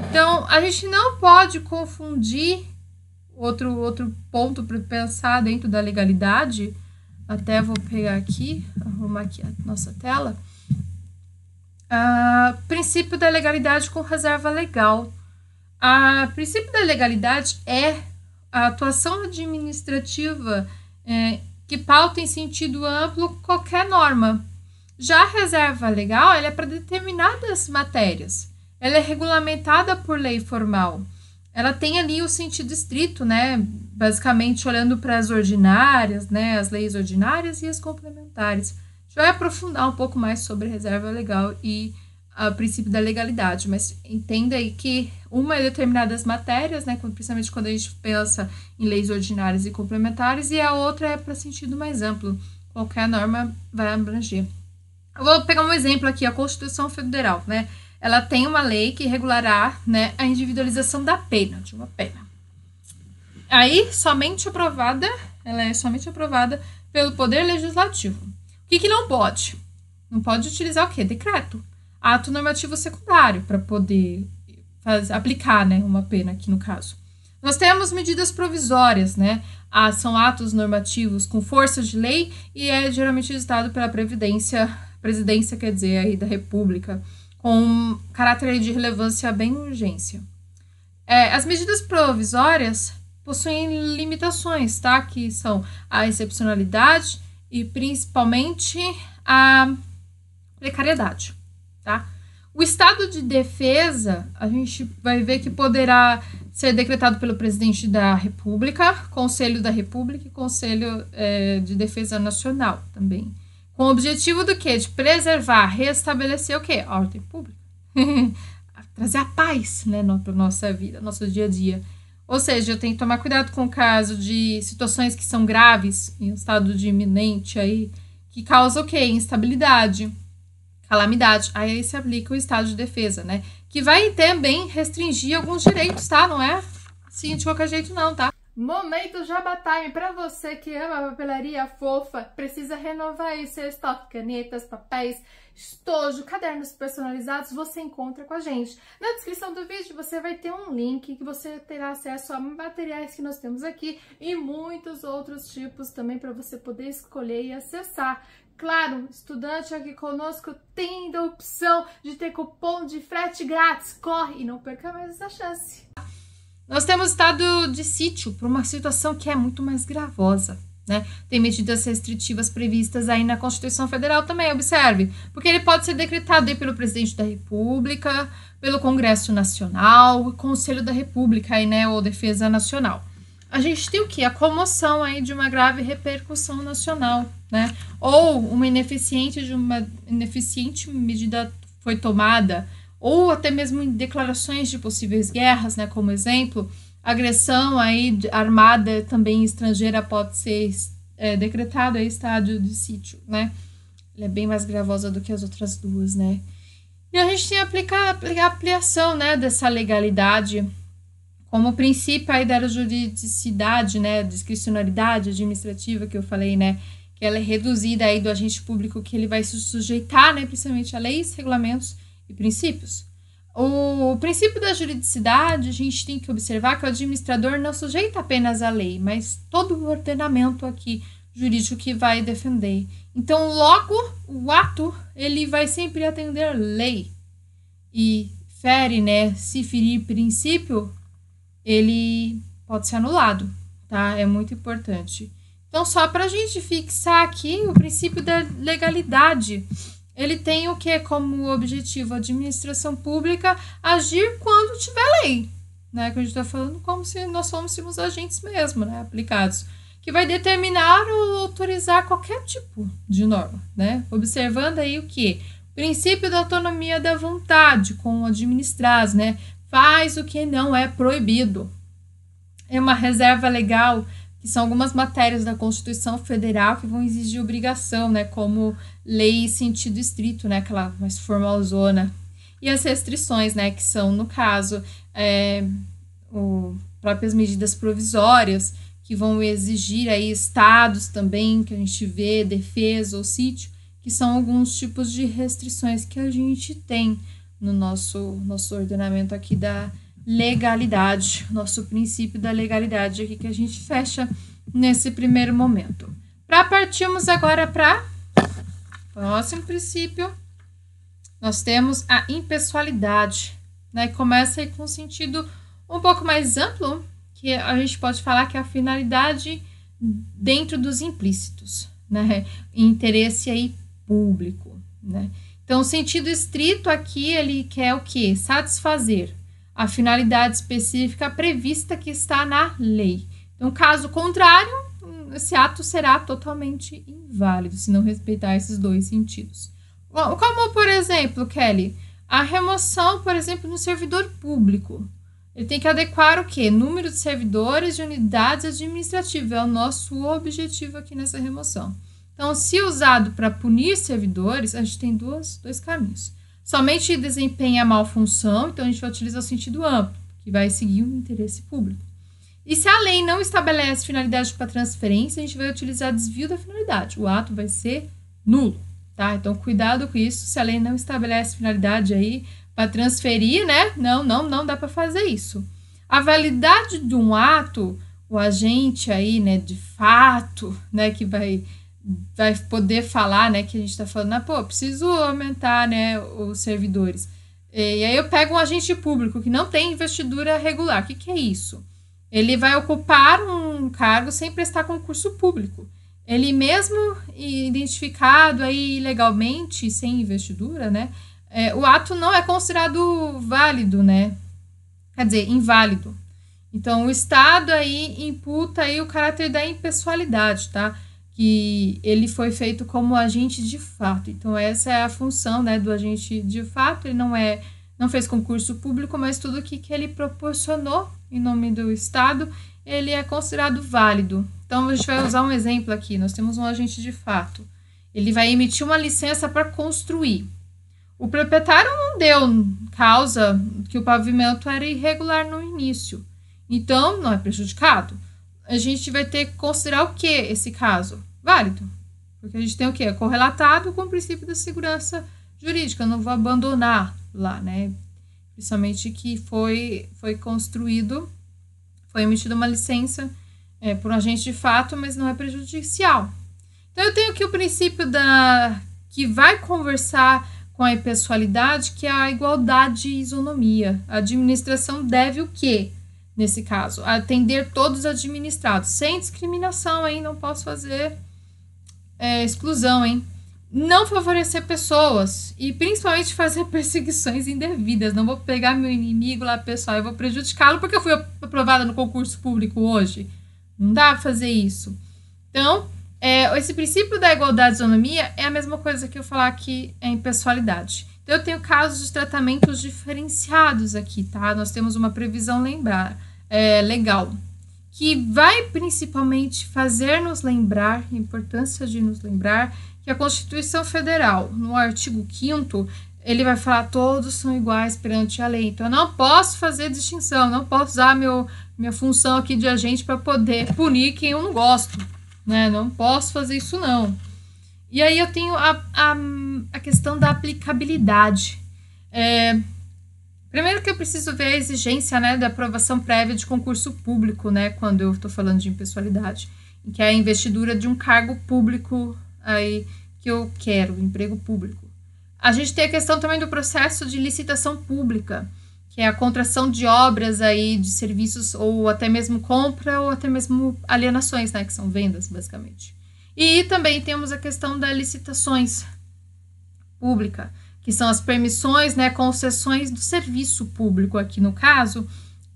Então, a gente não pode confundir outro ponto para pensar dentro da legalidade. Até vou pegar aqui, arrumar aqui a nossa tela. Princípio da legalidade com reserva legal. O princípio da legalidade é a atuação administrativa que pauta em sentido amplo qualquer norma. Já a reserva legal, ela é para determinadas matérias. Ela é regulamentada por lei formal. Ela tem ali o sentido estrito, né? Basicamente olhando para as ordinárias, né? As leis ordinárias e as complementares. A gente vai aprofundar um pouco mais sobre a reserva legal e o princípio da legalidade, mas entenda aí que uma em determinadas matérias, né, principalmente quando a gente pensa em leis ordinárias e complementares, e a outra é para sentido mais amplo. Qualquer norma vai abranger. Eu vou pegar um exemplo aqui, a Constituição Federal, né? Ela tem uma lei que regulará, né, a individualização da pena, de uma pena. Aí, ela é somente aprovada pelo Poder Legislativo. O que não pode? Não pode utilizar o quê? Decreto. Ato normativo secundário, para poder aplicar, né, uma pena aqui no caso. Nós temos medidas provisórias, né? São atos normativos com força de lei e é geralmente editado pela presidência, quer dizer, aí da República, com caráter de relevância bem urgência. As medidas provisórias possuem limitações, tá? Que são a excepcionalidade e principalmente a precariedade, tá? O estado de defesa, a gente vai ver que poderá ser decretado pelo presidente da República, Conselho da República e Conselho de Defesa Nacional também. Com o objetivo do quê? De preservar, restabelecer o quê? A ordem pública. Trazer a paz, né, para a nossa vida, nosso dia a dia. Ou seja, eu tenho que tomar cuidado com o caso de situações que são graves, em estado de iminente, aí, que causa o quê? Instabilidade, calamidade. Aí se aplica o estado de defesa, né? Que vai também restringir alguns direitos, tá? Não é assim de qualquer jeito não, tá? Momento Jabá Time, para você que ama papelaria fofa, precisa renovar aí seu estoque, canetas, papéis, estojo, cadernos personalizados, você encontra com a gente. Na descrição do vídeo você vai ter um link que você terá acesso a materiais que nós temos aqui e muitos outros tipos também para você poder escolher e acessar. Claro, estudante aqui conosco tem a opção de ter cupom de frete grátis. Corre e não perca mais essa chance. Nós temos estado de sítio para uma situação que é muito mais gravosa, né? Tem medidas restritivas previstas aí na Constituição Federal também, observe, porque ele pode ser decretado aí pelo presidente da República, pelo Congresso Nacional, Conselho da República aí, né, ou Defesa Nacional. A gente tem o quê? A comoção aí de uma grave repercussão nacional, né? Ou uma ineficiente medida foi tomada, ou até mesmo em declarações de possíveis guerras, né, como exemplo, agressão aí armada também estrangeira pode ser decretado aí estado de sítio, né? Ela é bem mais gravosa do que as outras duas, né? E a gente tem a ampliação, né, dessa legalidade como princípio aí da juridicidade, né, discricionalidade administrativa que eu falei, né, que ela é reduzida aí do agente público que ele vai se sujeitar, né, principalmente a leis, regulamentos e princípios. O princípio da juridicidade, a gente tem que observar que o administrador não sujeita apenas a lei, mas todo o ordenamento aqui jurídico que vai defender. Então, logo, o ato, ele vai sempre atender lei e fere, né, se ferir princípio, ele pode ser anulado, tá? É muito importante. Então, só para a gente fixar aqui o princípio da legalidade, ele tem o que como objetivo? A administração pública agir quando tiver lei, né? Que a gente está falando como se nós fôssemos agentes mesmo, né? Aplicados, que vai determinar ou autorizar qualquer tipo de norma, né? Observando aí o que? Princípio da autonomia da vontade, com administrar, né? Faz o que não é proibido. É uma reserva legal, que são algumas matérias da Constituição Federal que vão exigir obrigação, né, como lei em sentido estrito, né, aquela mais formalzona. E as restrições, né, que são, no caso, próprias medidas provisórias, que vão exigir aí estados também, que a gente vê, defesa ou sítio, que são alguns tipos de restrições que a gente tem no nosso ordenamento aqui da legalidade, nosso princípio da legalidade aqui que a gente fecha nesse primeiro momento. Partirmos agora para o próximo princípio, nós temos a impessoalidade, né? Começa aí com um sentido um pouco mais amplo, que a gente pode falar que é a finalidade dentro dos implícitos, né? Interesse aí público, né? Então, o sentido estrito aqui, ele quer o quê? Satisfazer a finalidade específica prevista que está na lei. Então, caso contrário, esse ato será totalmente inválido, se não respeitar esses dois sentidos. Como, por exemplo, Kelly, a remoção, por exemplo, no servidor público. Ele tem que adequar o quê? Número de servidores de unidades administrativas. É o nosso objetivo aqui nessa remoção. Então, se usado para punir servidores, a gente tem dois caminhos. Somente desempenha mal função, então a gente vai utilizar o sentido amplo, que vai seguir o interesse público. E se a lei não estabelece finalidade para transferência, a gente vai utilizar desvio da finalidade. O ato vai ser nulo, tá? Então, cuidado com isso. Se a lei não estabelece finalidade aí para transferir, né? Não dá para fazer isso. A validade de um ato, o agente aí, né, de fato, né, que vai poder falar, né, que a gente está falando, preciso aumentar, né, os servidores. E aí eu pego um agente público que não tem investidura regular. O que é isso? Ele vai ocupar um cargo sem prestar concurso público. Ele mesmo identificado aí legalmente, sem investidura, né, o ato não é considerado válido, né, quer dizer, inválido. Então, o Estado aí imputa aí o caráter da impessoalidade, tá? Que ele foi feito como agente de fato. Então, essa é a função, né, do agente de fato. Ele não fez concurso público, mas tudo que ele proporcionou em nome do Estado, ele é considerado válido. Então, a gente vai usar um exemplo aqui. Nós temos um agente de fato. Ele vai emitir uma licença para construir. O proprietário não deu causa que o pavimento era irregular no início. Então, não é prejudicado. A gente vai ter que considerar o que esse caso? Válido. Porque a gente tem o quê? Correlatado com o princípio da segurança jurídica. Eu não vou abandonar lá, né? Principalmente que foi construído, foi emitida uma licença por um agente de fato, mas não é prejudicial. Então, eu tenho aqui o princípio que vai conversar com a impessoalidade, que é a igualdade e isonomia. A administração deve o quê? Nesse caso, atender todos os administrados, sem discriminação, hein? Não posso fazer exclusão, hein? Não favorecer pessoas e principalmente fazer perseguições indevidas. Não vou pegar meu inimigo lá, pessoal, eu vou prejudicá-lo porque eu fui aprovada no concurso público hoje. Não dá pra fazer isso. Então, esse princípio da igualdade e isonomia é a mesma coisa que eu falar aqui em impessoalidade. Então, eu tenho casos de tratamentos diferenciados aqui, tá? Nós temos uma previsão legal, que vai principalmente fazer-nos lembrar, a importância de nos lembrar, que a Constituição Federal, no artigo 5º, ele vai falar todos são iguais perante a lei. Então, eu não posso fazer distinção, não posso usar minha função aqui de agente para poder punir quem eu não gosto, né? Não posso fazer isso, não. E aí eu tenho a questão da aplicabilidade. Primeiro que eu preciso ver a exigência, né, da aprovação prévia de concurso público, né, quando eu estou falando de impessoalidade, que é a investidura de um cargo público aí que eu quero, emprego público. A gente tem a questão também do processo de licitação pública, que é a contratação de obras aí, de serviços, ou até mesmo compra, ou até mesmo alienações, né, que são vendas, basicamente. E também temos a questão das licitações públicas, que são as permissões, né, concessões do serviço público aqui no caso,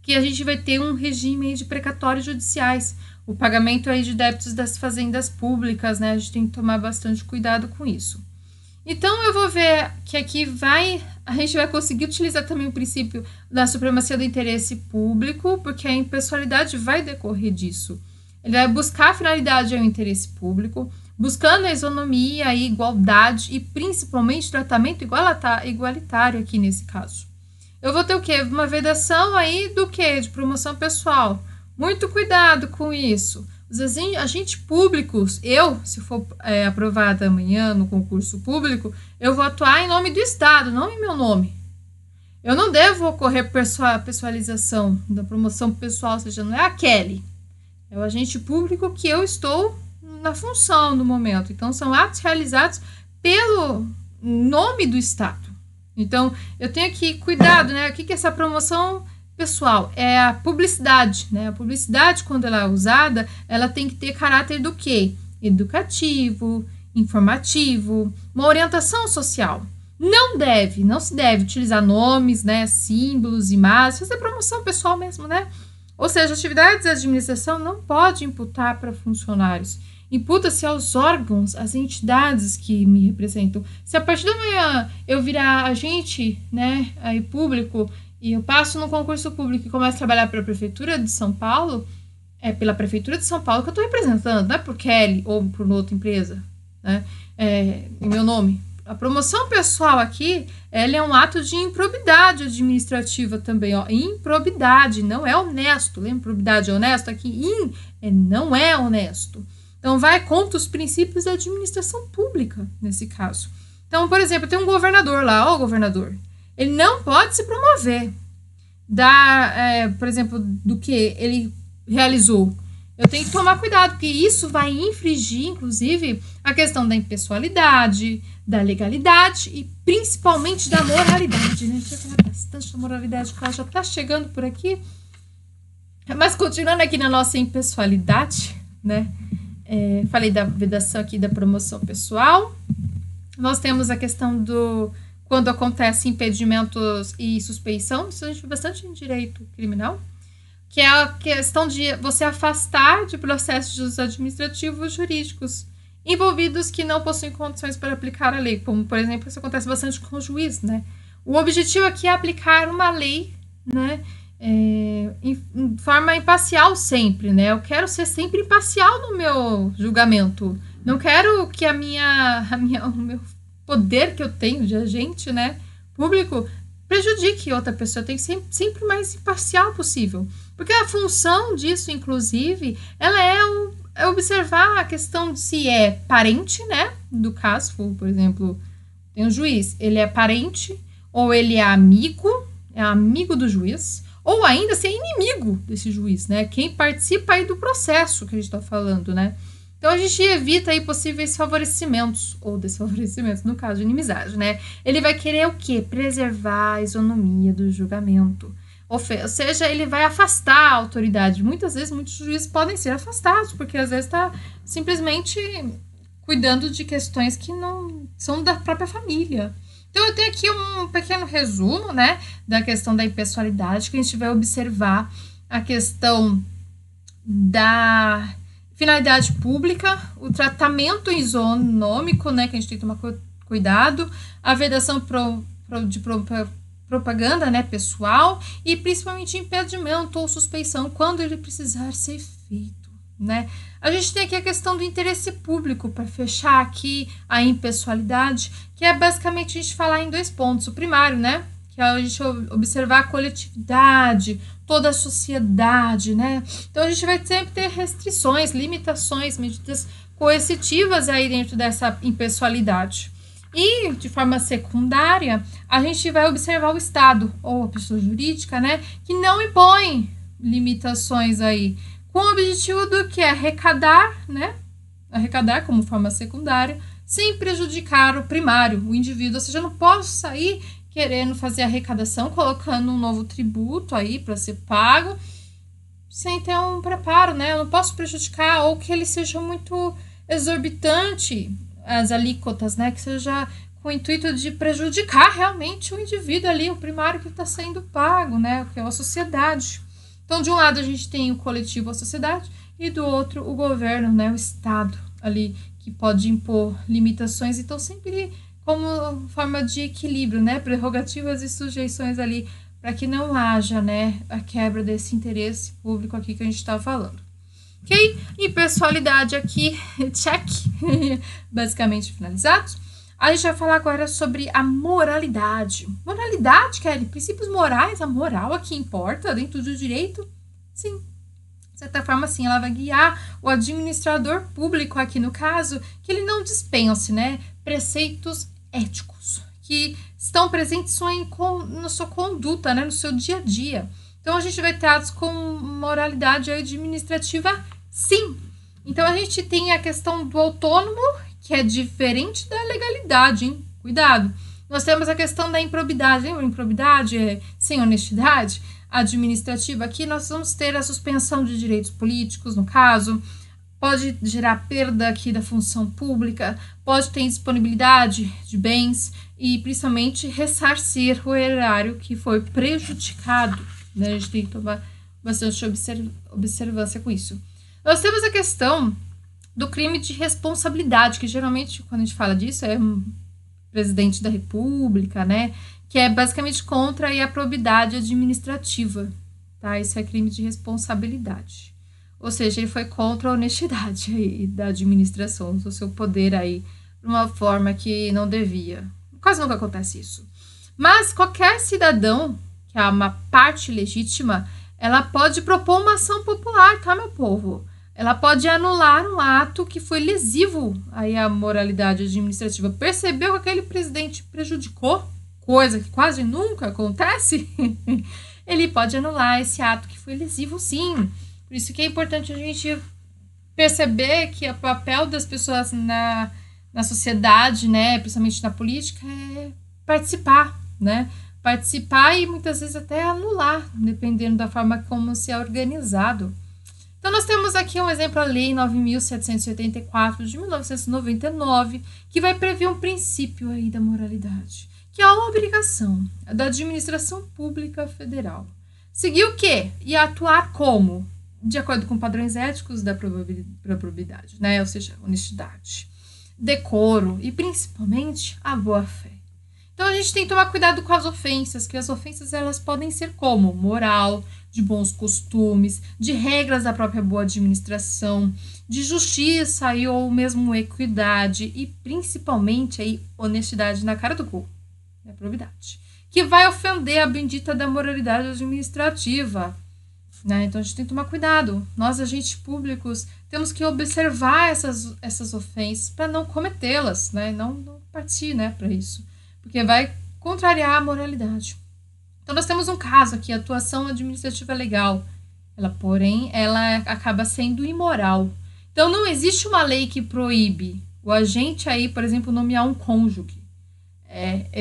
que a gente vai ter um regime aí de precatórios judiciais, o pagamento aí de débitos das fazendas públicas, né, a gente tem que tomar bastante cuidado com isso. Então, eu vou ver que aqui a gente vai conseguir utilizar também o princípio da supremacia do interesse público, porque a impessoalidade vai decorrer disso. Ele vai buscar a finalidade ao interesse público, buscando a isonomia, a igualdade e principalmente tratamento igualitário aqui nesse caso. Eu vou ter o quê? Uma vedação aí do quê? De promoção pessoal. Muito cuidado com isso. Os agentes públicos, se for aprovada amanhã no concurso público, eu vou atuar em nome do Estado, não em meu nome. Eu não devo ocorrer pessoalização da promoção pessoal, ou seja, não é a Kelly. É o agente público que eu estou na função no momento. Então, são atos realizados pelo nome do Estado. Então, eu tenho que cuidado, né? O que é essa promoção pessoal? É a publicidade, né? A publicidade, quando ela é usada, ela tem que ter caráter do quê? Educativo, informativo, uma orientação social. Não se deve utilizar nomes, né? Símbolos, imagens, fazer promoção pessoal mesmo, né? Ou seja, atividades da administração não pode imputar para funcionários. Imputa-se aos órgãos, às entidades que me representam. Se a partir da manhã eu virar agente, né, aí público, e eu passo no concurso público e começo a trabalhar para a Prefeitura de São Paulo, é pela Prefeitura de São Paulo que eu estou representando, não é por Kelly ou por outra empresa, né? Em meu nome. A promoção pessoal aqui, ela é um ato de improbidade administrativa também, ó. Improbidade, não é honesto. Lembra? Improbidade é honesto? Aqui, não é honesto. Então, vai contra os princípios da administração pública, nesse caso. Então, por exemplo, tem um governador lá, ó, o governador. Ele não pode se promover por exemplo, do que ele realizou. Eu tenho que tomar cuidado, porque isso vai infringir, inclusive, a questão da impessoalidade, da legalidade e principalmente da moralidade, né? A gente vai falar bastante da moralidade, porque ela já está chegando por aqui. Mas continuando aqui na nossa impessoalidade, né? Falei da vedação aqui da promoção pessoal. Nós temos a questão do quando acontece impedimentos e suspeição, isso a gente vê bastante em direito criminal, que é a questão de você afastar de processos administrativos jurídicos envolvidos que não possuem condições para aplicar a lei, como, por exemplo, isso acontece bastante com o juiz, né? O objetivo aqui é aplicar uma lei, né, em forma imparcial sempre, né? Eu quero ser sempre imparcial no meu julgamento. Não quero que o meu poder que eu tenho de agente, né, público, prejudique outra pessoa. Eu tenho que ser sempre o mais imparcial possível. Porque a função disso, inclusive, ela é observar a questão de se é parente, né, do caso, por exemplo, tem um juiz, ele é parente, ou ele é amigo do juiz, ou ainda se é inimigo desse juiz, né, quem participa aí do processo que a gente está falando, né. Então, a gente evita aí possíveis favorecimentos, ou desfavorecimentos, no caso de inimizade, né. Ele vai querer o quê? Preservar a isonomia do julgamento. Ou seja, ele vai afastar a autoridade. Muitas vezes, muitos juízes podem ser afastados, porque às vezes está simplesmente cuidando de questões que não são da própria família. Então, eu tenho aqui um pequeno resumo, né, da questão da impessoalidade, que a gente vai observar a questão da finalidade pública, o tratamento isonômico, né, que a gente tem que tomar cuidado, a vedação de propaganda, né, pessoal, e principalmente impedimento ou suspeição quando ele precisar ser feito, né. A gente tem aqui a questão do interesse público para fechar aqui a impessoalidade, que é basicamente a gente falar em 2 pontos. O primário, né, que é a gente observar a coletividade, toda a sociedade, né. Então a gente vai sempre ter restrições, limitações, medidas coercitivas aí dentro dessa impessoalidade. E, de forma secundária, a gente vai observar o Estado, ou a pessoa jurídica, né, que não impõe limitações aí, com o objetivo do que é arrecadar, né, arrecadar como forma secundária, sem prejudicar o primário, o indivíduo. Ou seja, eu não posso sair querendo fazer arrecadação, colocando um novo tributo aí para ser pago, sem ter um preparo, né, eu não posso prejudicar, ou que ele seja muito exorbitante, as alíquotas, né, que seja com o intuito de prejudicar realmente o indivíduo ali, o primário que está sendo pago, né, que é a sociedade. Então, de um lado a gente tem o coletivo, a sociedade, e do outro o governo, né, o Estado ali, que pode impor limitações. Então, sempre como forma de equilíbrio, né, prerrogativas e sujeições ali, para que não haja, né, a quebra desse interesse público aqui que a gente está falando. Ok? Impessoalidade aqui, check, basicamente finalizados. A gente vai falar agora sobre a moralidade. Moralidade, Kelly, princípios morais, a moral aqui importa dentro do direito? Sim. De certa forma, sim, ela vai guiar o administrador público aqui no caso, que ele não dispense, né, preceitos éticos, que estão presentes na sua conduta, né, no seu dia a dia. Então, a gente vai ter atos com moralidade administrativa, sim. Então, a gente tem a questão do autônomo, que é diferente da legalidade, hein? Cuidado. Nós temos a questão da improbidade. Lembra? Improbidade é sem honestidade administrativa. Aqui nós vamos ter a suspensão de direitos políticos, no caso. Pode gerar perda aqui da função pública, pode ter disponibilidade de bens e, principalmente, ressarcir o erário que foi prejudicado. Né? A gente tem que tomar bastante observância com isso. Nós temos a questão do crime de responsabilidade, que geralmente, quando a gente fala disso, presidente da República, né? Que é basicamente contra aí, a probidade administrativa, tá? Isso é crime de responsabilidade. Ou seja, ele foi contra a honestidade aí da administração, do seu poder aí, de uma forma que não devia. Quase nunca acontece isso. Mas qualquer cidadão, que é uma parte legítima, ela pode propor uma ação popular, tá, meu povo? Ela pode anular um ato que foi lesivo aí à moralidade administrativa. Percebeu que aquele presidente prejudicou, coisa que quase nunca acontece? Ele pode anular esse ato que foi lesivo, sim. Por isso que é importante a gente perceber que o papel das pessoas na sociedade, né, principalmente na política, é participar, né? Participar e muitas vezes até anular, dependendo da forma como se é organizado. Então, nós temos aqui um exemplo, a Lei 9.784 de 1999, que vai prever um princípio aí da moralidade, que é a obrigação da administração pública federal. Seguir o quê? E atuar como? De acordo com padrões éticos da probidade, né? Ou seja, honestidade, decoro e principalmente a boa-fé. Então a gente tem que tomar cuidado com as ofensas, que as ofensas elas podem ser como moral, de bons costumes, de regras da própria boa administração, de justiça aí, ou mesmo equidade e principalmente aí honestidade na cara do gol, né, probidade, que vai ofender a bendita da moralidade administrativa, né? Então a gente tem que tomar cuidado. Nós, agentes públicos, temos que observar essas ofensas para não cometê-las, né? Não partir, né, para isso, porque vai contrariar a moralidade. Então, nós temos um caso aqui, a atuação administrativa legal. Porém, ela acaba sendo imoral. Então, não existe uma lei que proíbe o agente aí, por exemplo, nomear um cônjuge.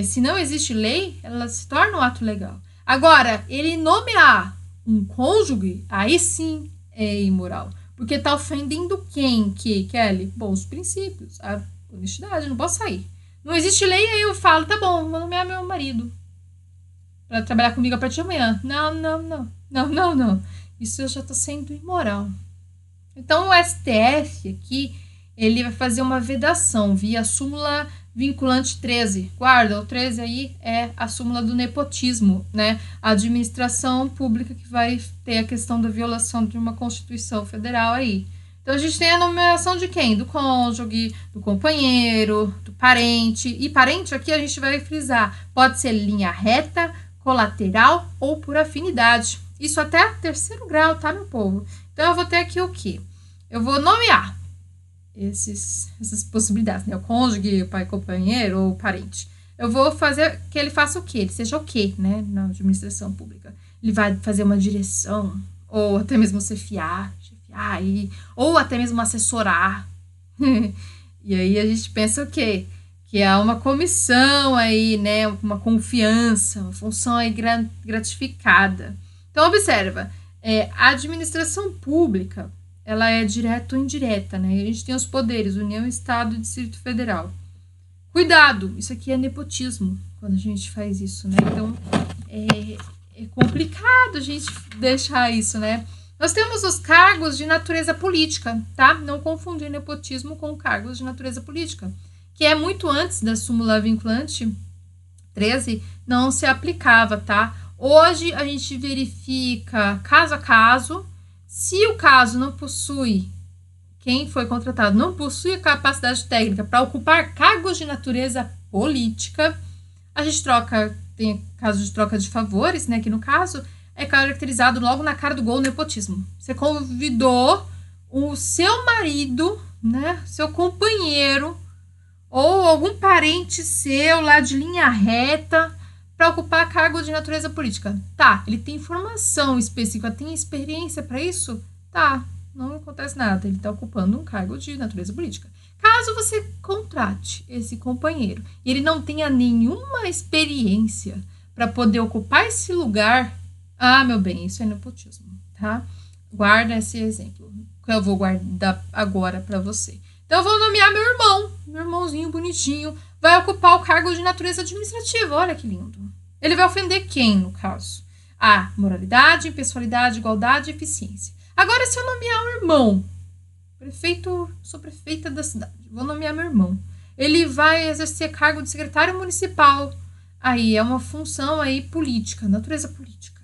Se não existe lei, ela se torna um ato legal. Agora, ele nomear um cônjuge, aí sim é imoral. Porque está ofendendo quem, Kelly? Bom, os princípios, a honestidade, não posso sair. Não existe lei, aí eu falo, tá bom, vou nomear meu marido para trabalhar comigo a partir de amanhã. Não. Isso já está sendo imoral. Então, o STF aqui, ele vai fazer uma vedação via súmula vinculante 13. Guarda, o 13 aí é a súmula do nepotismo, né? A administração pública que vai ter a questão da violação de uma Constituição Federal aí. Então, a gente tem a nomeação de quem? Do cônjuge, do companheiro, do parente. E parente aqui a gente vai frisar. Pode ser linha reta, colateral ou por afinidade. Isso até terceiro grau, tá, meu povo? Então, eu vou ter aqui o quê? Eu vou nomear essas possibilidades, né? O cônjuge, o pai, companheiro ou parente. Eu vou fazer que ele faça o quê? Ele seja o quê, né? Na administração pública. Ele vai fazer uma direção, ou até mesmo chefiar, ou até mesmo assessorar. E aí a gente pensa o quê? Que há uma comissão aí, né? Uma confiança, uma função aí gratificada. Então, observa, a administração pública, ela é direta ou indireta, né? A gente tem os poderes, União, Estado e Distrito Federal. Cuidado, isso aqui é nepotismo, quando a gente faz isso, né? Então, é complicado a gente deixar isso, né? Nós temos os cargos de natureza política, tá? Não confundir nepotismo com cargos de natureza política, que é muito antes da súmula vinculante 13, não se aplicava, tá? Hoje a gente verifica caso a caso. Se o caso não possui, quem foi contratado não possui a capacidade técnica para ocupar cargos de natureza política, a gente tem caso de troca de favores, né? Que no caso é caracterizado logo na cara do gol nepotismo. Você convidou o seu marido, né? Seu companheiro ou algum parente seu lá de linha reta para ocupar cargo de natureza política. Tá, ele tem formação específica, tem experiência para isso? Tá, não acontece nada, ele está ocupando um cargo de natureza política. Caso você contrate esse companheiro e ele não tenha nenhuma experiência para poder ocupar esse lugar, meu bem, isso é nepotismo, tá? Guarda esse exemplo, que eu vou guardar agora para você. Então, eu vou nomear meu irmãozinho bonitinho, vai ocupar o cargo de natureza administrativa. Olha que lindo. Ele vai ofender quem, no caso? Moralidade, impessoalidade, igualdade e eficiência. Agora, se eu nomear um irmão, sou prefeita da cidade, vou nomear meu irmão. Ele vai exercer cargo de secretário municipal. Aí é uma função aí política, natureza política.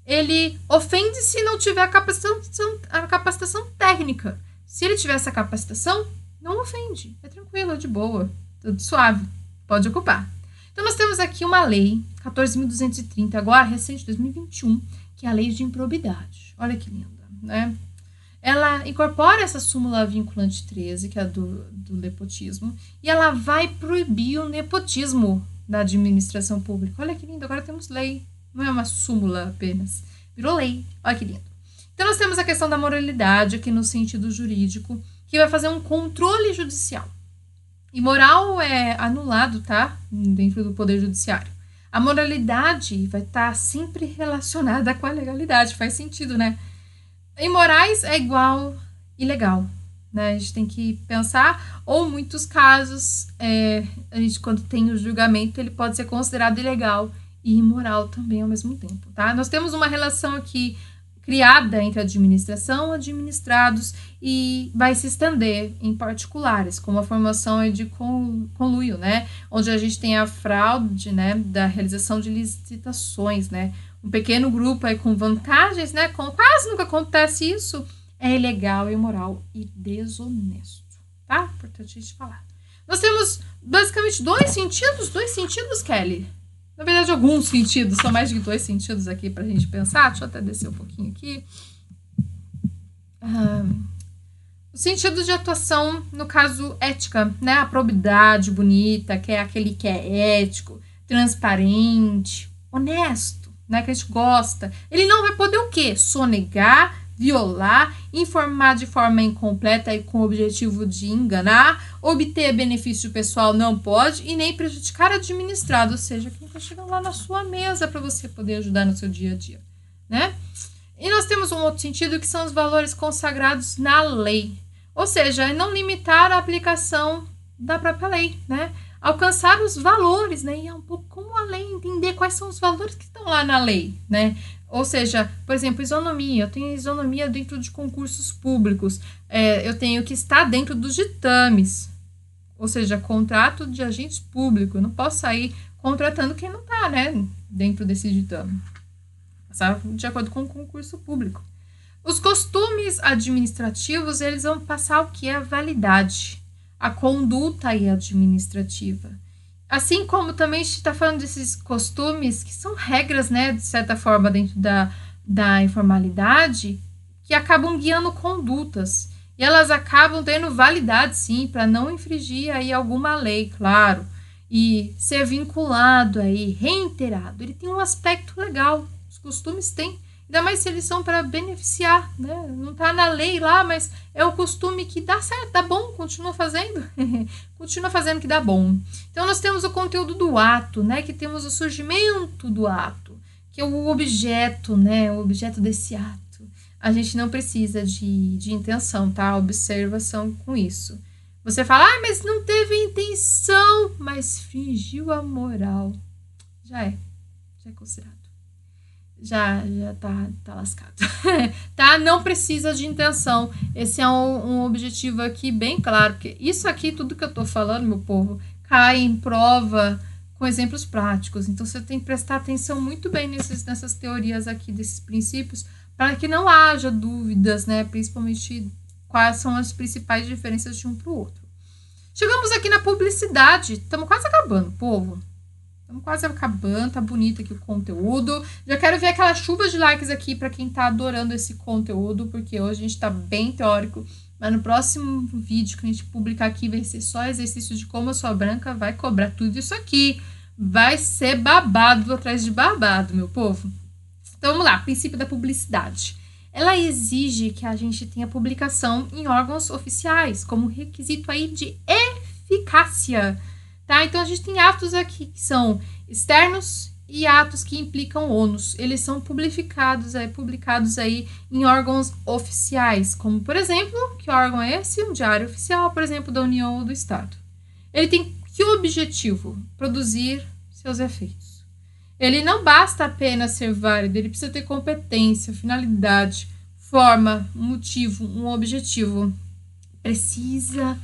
Ele ofende se não tiver a capacitação técnica. Se ele tiver essa capacitação, não ofende. É tranquilo, é de boa, tudo suave, pode ocupar. Então nós temos aqui uma lei, 14.230, agora recente, 2021, que é a lei de improbidade. Olha que linda, né? Ela incorpora essa súmula vinculante 13, que é do nepotismo, e ela vai proibir o nepotismo da administração pública. Olha que lindo, agora temos lei, não é uma súmula apenas, virou lei, olha que lindo. Então nós temos a questão da moralidade aqui no sentido jurídico, que vai fazer um controle judicial. E moral é anulado, tá? Dentro do poder judiciário. A moralidade vai estar sempre relacionada com a legalidade, faz sentido, né? Imorais é igual ilegal, né? A gente tem que pensar, ou muitos casos, a gente, quando tem o julgamento, ele pode ser considerado ilegal e imoral também ao mesmo tempo, tá? Nós temos uma relação aqui criada entre administração, administrados, e vai se estender em particulares, como a formação de conluio, né? Onde a gente tem a fraude, né, da realização de licitações, né? Um pequeno grupo aí com vantagens, né? Quase nunca acontece isso. É ilegal, imoral e desonesto, tá? Importante a gente falar. Nós temos basicamente dois sentidos, Kelly. Na verdade, alguns sentidos, são mais de 2 sentidos aqui pra gente pensar. Deixa eu até descer um pouquinho aqui. O sentido de atuação, no caso, ética, né? A probidade bonita, que é aquele que é ético, transparente, honesto, né? Que a gente gosta. Ele não vai poder o quê? Sonegar, violar, informar de forma incompleta e com o objetivo de enganar, obter benefício pessoal não pode e nem prejudicar administrado, ou seja, quem está chegando lá na sua mesa para você poder ajudar no seu dia a dia, né? E nós temos um outro sentido que são os valores consagrados na lei, ou seja, não limitar a aplicação da própria lei, né? Alcançar os valores, né? E é um pouco como a lei, entender quais são os valores que estão lá na lei, né? Ou seja, por exemplo, isonomia. Eu tenho isonomia dentro de concursos públicos. Eu tenho que estar dentro dos ditames. Ou seja, contrato de agente público. Eu não posso sair contratando quem não está, né, dentro desse ditame. Passar de acordo com o concurso público. Os costumes administrativos, eles vão passar o que é a validade. A conduta aí administrativa. Assim como também a gente está falando desses costumes, que são regras, né, de certa forma, dentro da informalidade, que acabam guiando condutas. E elas acabam tendo validade, sim, para não infringir aí alguma lei, claro. E ser vinculado aí, reiterado. Ele tem um aspecto legal, os costumes têm. Ainda mais se eles são para beneficiar, né? Não está na lei lá, mas é o costume que dá certo, dá bom, continua fazendo. Continua fazendo que dá bom. Então, nós temos o conteúdo do ato, né? Que temos o surgimento do ato, que é o objeto, né? O objeto desse ato. A gente não precisa de intenção, tá? Observação com isso. Você fala, mas não teve intenção, mas fingiu a moral. Já é considerado. Já tá lascado. Tá? Não precisa de intenção. Esse é um objetivo aqui bem claro, porque isso aqui, tudo que eu tô falando, meu povo, cai em prova com exemplos práticos. Então, você tem que prestar atenção muito bem nessas teorias aqui, desses princípios, para que não haja dúvidas, né? Principalmente quais são as principais diferenças de um para o outro. Chegamos aqui na publicidade. Estamos quase acabando, povo. Estamos quase acabando, tá bonito aqui o conteúdo. Já quero ver aquela chuva de likes aqui para quem tá adorando esse conteúdo, porque hoje a gente tá bem teórico. Mas no próximo vídeo que a gente publicar aqui vai ser só exercício de como eu sou branca, vai cobrar tudo isso aqui. Vai ser babado atrás de babado, meu povo. Então vamos lá, princípio da publicidade. Ela exige que a gente tenha publicação em órgãos oficiais, como requisito aí de eficácia. Tá? Então, a gente tem atos aqui que são externos e atos que implicam ônus. Eles são publicados aí em órgãos oficiais, como, por exemplo, que órgão é esse? Um diário oficial, por exemplo, da União ou do Estado. Ele tem que objetivo? Produzir seus efeitos. Ele não basta apenas ser válido, ele precisa ter competência, finalidade, forma, motivo, um objetivo. Precisa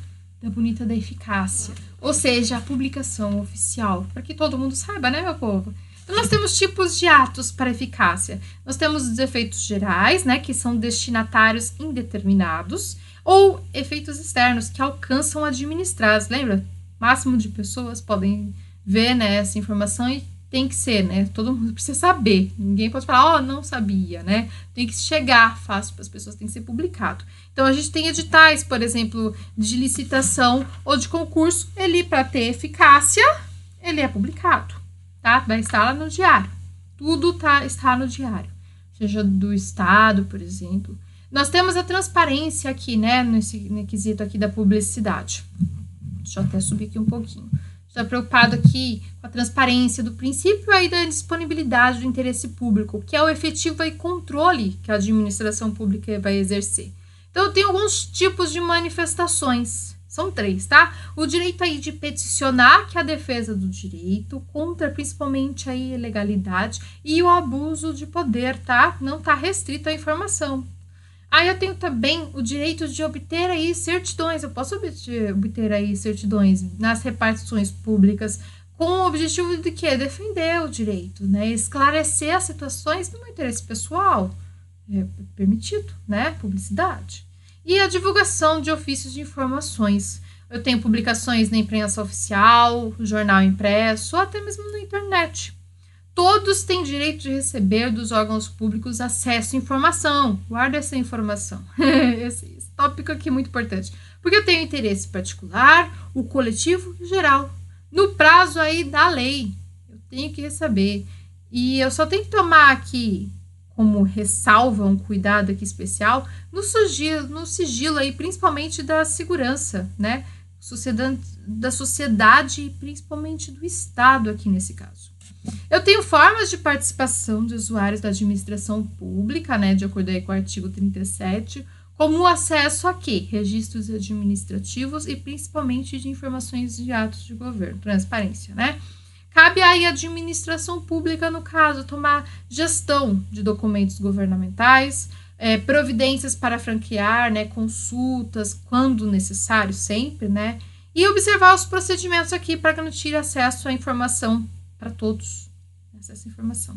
bonita da eficácia, ou seja, a publicação oficial, para que todo mundo saiba, né, meu povo? Então, nós temos tipos de atos para eficácia. Nós temos os efeitos gerais, né, que são destinatários indeterminados, ou efeitos externos, que alcançam administrados. Lembra? Máximo de pessoas podem ver, né, essa informação e tem que ser, né? Todo mundo precisa saber. Ninguém pode falar, não sabia, né? Tem que chegar fácil para as pessoas, tem que ser publicado. Então, a gente tem editais, por exemplo, de licitação ou de concurso. Ele, para ter eficácia, ele é publicado, tá? Vai estar lá no diário. Tudo está no diário. Seja do Estado, por exemplo. Nós temos a transparência aqui, né? No quesito aqui da publicidade. Deixa eu até subir aqui um pouquinho. Estou preocupado aqui com a transparência do princípio aí da disponibilidade do interesse público, que é o efetivo aí controle que a administração pública vai exercer. Então, eu tenho alguns tipos de manifestações. São 3, tá? O direito aí de peticionar, que é a defesa do direito, contra principalmente a ilegalidade e o abuso de poder, tá? Não está restrito à informação. Aí eu tenho também o direito de obter aí certidões. Eu posso obter aí certidões nas repartições públicas com o objetivo de quê? Defender o direito, né? Esclarecer as situações do meu interesse pessoal. É permitido, né? Publicidade. E a divulgação de ofícios de informações. Eu tenho publicações na imprensa oficial, jornal impresso, ou até mesmo na internet. Todos têm direito de receber dos órgãos públicos acesso à informação. Guarda essa informação. Esse tópico aqui é muito importante. Porque eu tenho interesse particular, o coletivo e o geral. No prazo aí da lei. Eu tenho que receber. E eu só tenho que tomar aqui, como ressalva, um cuidado aqui especial, no sigilo aí, principalmente da segurança, né? Da sociedade e principalmente do Estado aqui nesse caso. Eu tenho formas de participação de usuários da administração pública, né, de acordo aí com o artigo 37, como o acesso a quê? Registros administrativos e principalmente de informações de atos de governo, transparência, né? Cabe aí à administração pública, no caso, tomar gestão de documentos governamentais, providências para franquear, né, consultas, quando necessário, sempre, né? E observar os procedimentos aqui para garantir acesso à informação para todos, essa informação.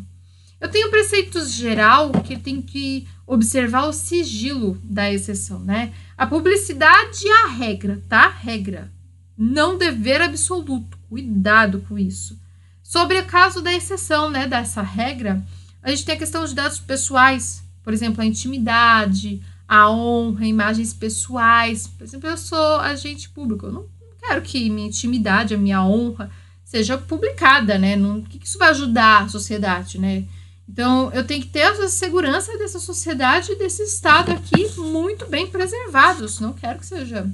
Eu tenho preceitos geral que tem que observar o sigilo da exceção, né? A publicidade é a regra, tá? Regra. Não dever absoluto. Cuidado com isso. Sobre o caso da exceção, né, dessa regra, a gente tem a questão de dados pessoais, por exemplo, a intimidade, a honra, imagens pessoais. Por exemplo, eu sou agente público, eu não quero que minha intimidade, a minha honra seja publicada, né? O que isso vai ajudar a sociedade, né? Então, eu tenho que ter a segurança dessa sociedade e desse Estado aqui muito bem preservados. Não quero que seja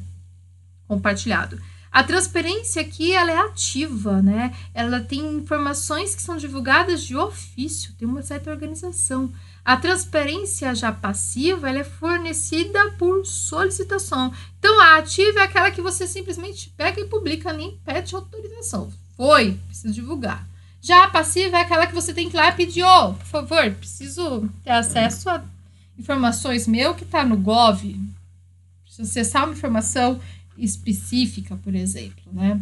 compartilhado. A transparência aqui, ela é ativa, né? Ela tem informações que são divulgadas de ofício, tem uma certa organização. A transparência já passiva, ela é fornecida por solicitação. Então, a ativa é aquela que você simplesmente pega e publica, nem pede autorização. Precisa divulgar. Já a passiva é aquela que você tem que ir lá e pedir, por favor, preciso ter acesso a informações meu que está no Gov. Preciso acessar uma informação específica, por exemplo, né?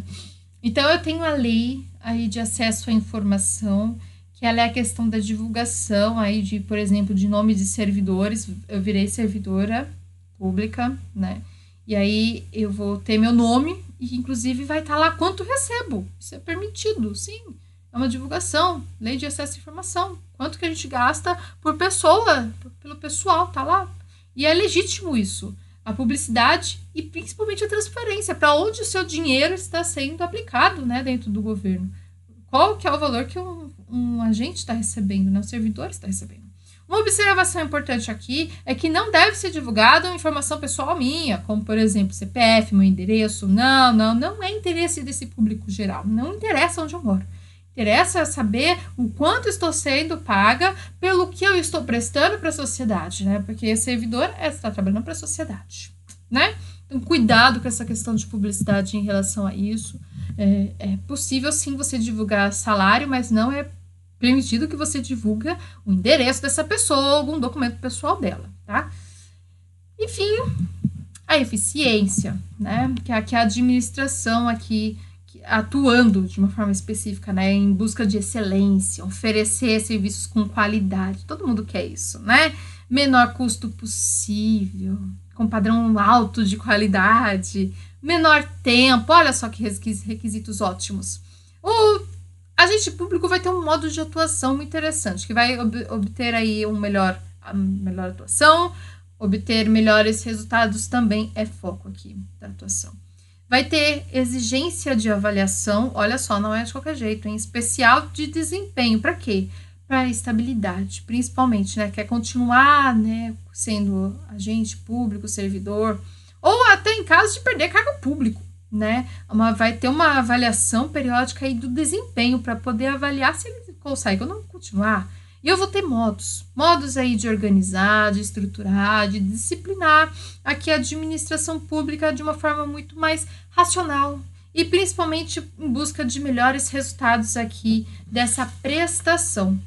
Então, eu tenho a lei aí de acesso à informação, que ela é a questão da divulgação aí de, por exemplo, de nome de servidores. Eu virei servidora pública, né? E aí eu vou ter meu nome e, inclusive, vai estar lá quanto recebo. Isso é permitido, sim. É uma divulgação, lei de acesso à informação. Quanto que a gente gasta por pessoa, pelo pessoal, tá lá. E é legítimo isso. A publicidade e principalmente a transparência, para onde o seu dinheiro está sendo aplicado, né, dentro do governo. Qual que é o valor que um agente está recebendo, né, o servidor está recebendo. Uma observação importante aqui é que não deve ser divulgada uma informação pessoal minha, como, por exemplo, CPF, meu endereço. Não é interesse desse público geral. Não interessa onde eu moro. Interessa saber o quanto estou sendo paga pelo que eu estou prestando para a sociedade, né? Porque servidor está trabalhando para a sociedade, né? Então, cuidado com essa questão de publicidade em relação a isso. É possível, sim, você divulgar salário, mas não é permitido que você divulgue o endereço dessa pessoa ou algum documento pessoal dela, tá? Enfim, a eficiência, né? Que é a administração aqui atuando de uma forma específica, né? Em busca de excelência, oferecer serviços com qualidade. Todo mundo quer isso, né? Menor custo possível, com padrão alto de qualidade, menor tempo. Olha só que requisitos ótimos. O agente público vai ter um modo de atuação muito interessante, que vai obter aí a melhor atuação, obter melhores resultados também é foco aqui da atuação. Vai ter exigência de avaliação, olha só, não é de qualquer jeito, em especial de desempenho. Para quê? Para estabilidade, principalmente, né? Quer continuar, né, sendo agente público, servidor, ou até em caso de perder cargo público, né? Vai ter uma avaliação periódica aí do desempenho para poder avaliar se ele consegue ou não continuar. E eu vou ter modos aí de organizar, de estruturar, de disciplinar aqui a administração pública de uma forma muito mais racional e principalmente em busca de melhores resultados aqui dessa prestação.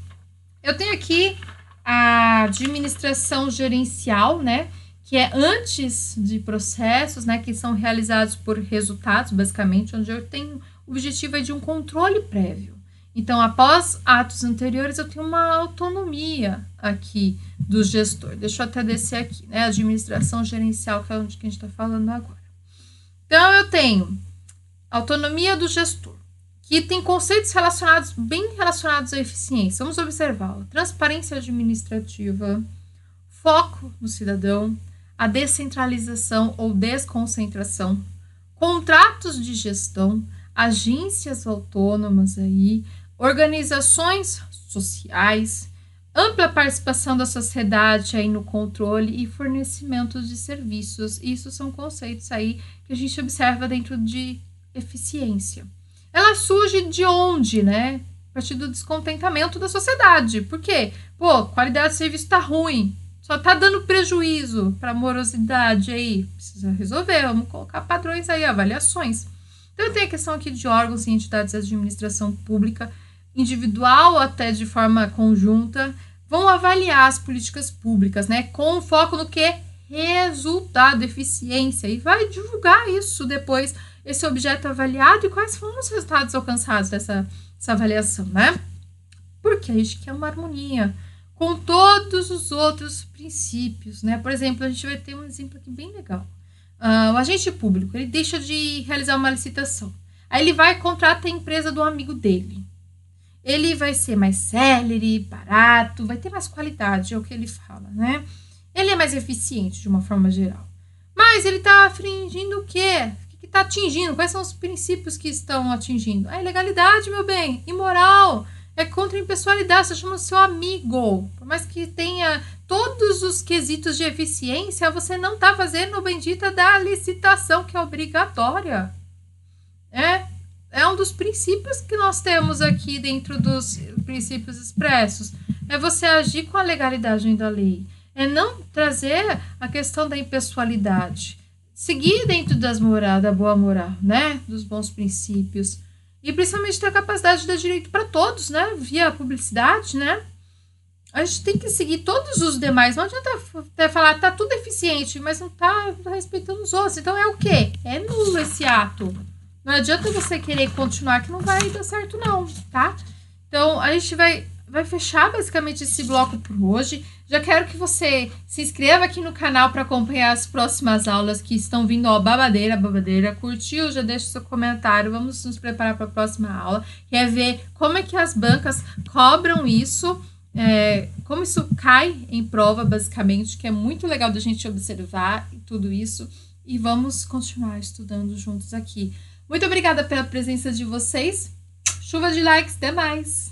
Eu tenho aqui a administração gerencial, né, que é antes de processos, né, que são realizados por resultados, basicamente, onde eu tenho o objetivo de um controle prévio. Então, após atos anteriores, eu tenho uma autonomia aqui do gestor. Deixa eu até descer aqui, né? Administração gerencial, que é onde que a gente está falando agora. Então, eu tenho autonomia do gestor, que tem conceitos bem relacionados à eficiência. Vamos observar: transparência administrativa, foco no cidadão, a descentralização ou desconcentração, contratos de gestão, agências autônomas aí, organizações sociais, ampla participação da sociedade aí no controle e fornecimento de serviços. Isso são conceitos aí que a gente observa dentro de eficiência. Ela surge de onde, né? A partir do descontentamento da sociedade. Por quê? Qualidade do serviço tá ruim, só tá dando prejuízo para a morosidade aí. Precisa resolver, vamos colocar padrões aí, avaliações. Então, tem a questão aqui de órgãos e entidades de administração pública, individual até de forma conjunta, vão avaliar as políticas públicas, né? Com foco no que? Resultado, eficiência. E vai divulgar isso depois, esse objeto avaliado e quais foram os resultados alcançados dessa avaliação, né? Porque a gente quer uma harmonia com todos os outros princípios, né? Por exemplo, a gente vai ter um exemplo aqui bem legal. O agente público, ele deixa de realizar uma licitação. Aí ele vai e contrata a empresa do amigo dele. Ele vai ser mais célere, barato, vai ter mais qualidade, é o que ele fala, né? Ele é mais eficiente de uma forma geral. Mas ele está atingindo o quê? O que está atingindo? Quais são os princípios que estão atingindo? É ilegalidade, meu bem, imoral, é contra a impessoalidade, você chama o seu amigo. Por mais que tenha todos os quesitos de eficiência, você não está fazendo o bendita da licitação, que é obrigatória. É um dos princípios que nós temos aqui dentro dos princípios expressos. É você agir com a legalidade da lei. É não trazer a questão da impessoalidade. Seguir dentro da boa moral, né? Dos bons princípios. E principalmente ter a capacidade de dar direito para todos, né? Via publicidade, né? A gente tem que seguir todos os demais. Não adianta até falar, tá tudo eficiente, mas não tá respeitando os outros. Então é o quê? É nulo esse ato. Não adianta você querer continuar, que não vai dar certo não, tá? Então, a gente vai fechar basicamente esse bloco por hoje. Já quero que você se inscreva aqui no canal para acompanhar as próximas aulas que estão vindo, ó, babadeira. Curtiu? Já deixa o seu comentário. Vamos nos preparar para a próxima aula. Quer ver como é que as bancas cobram isso, como isso cai em prova, basicamente, que é muito legal da gente observar tudo isso. E vamos continuar estudando juntos aqui. Muito obrigada pela presença de vocês. Chuva de likes, até mais!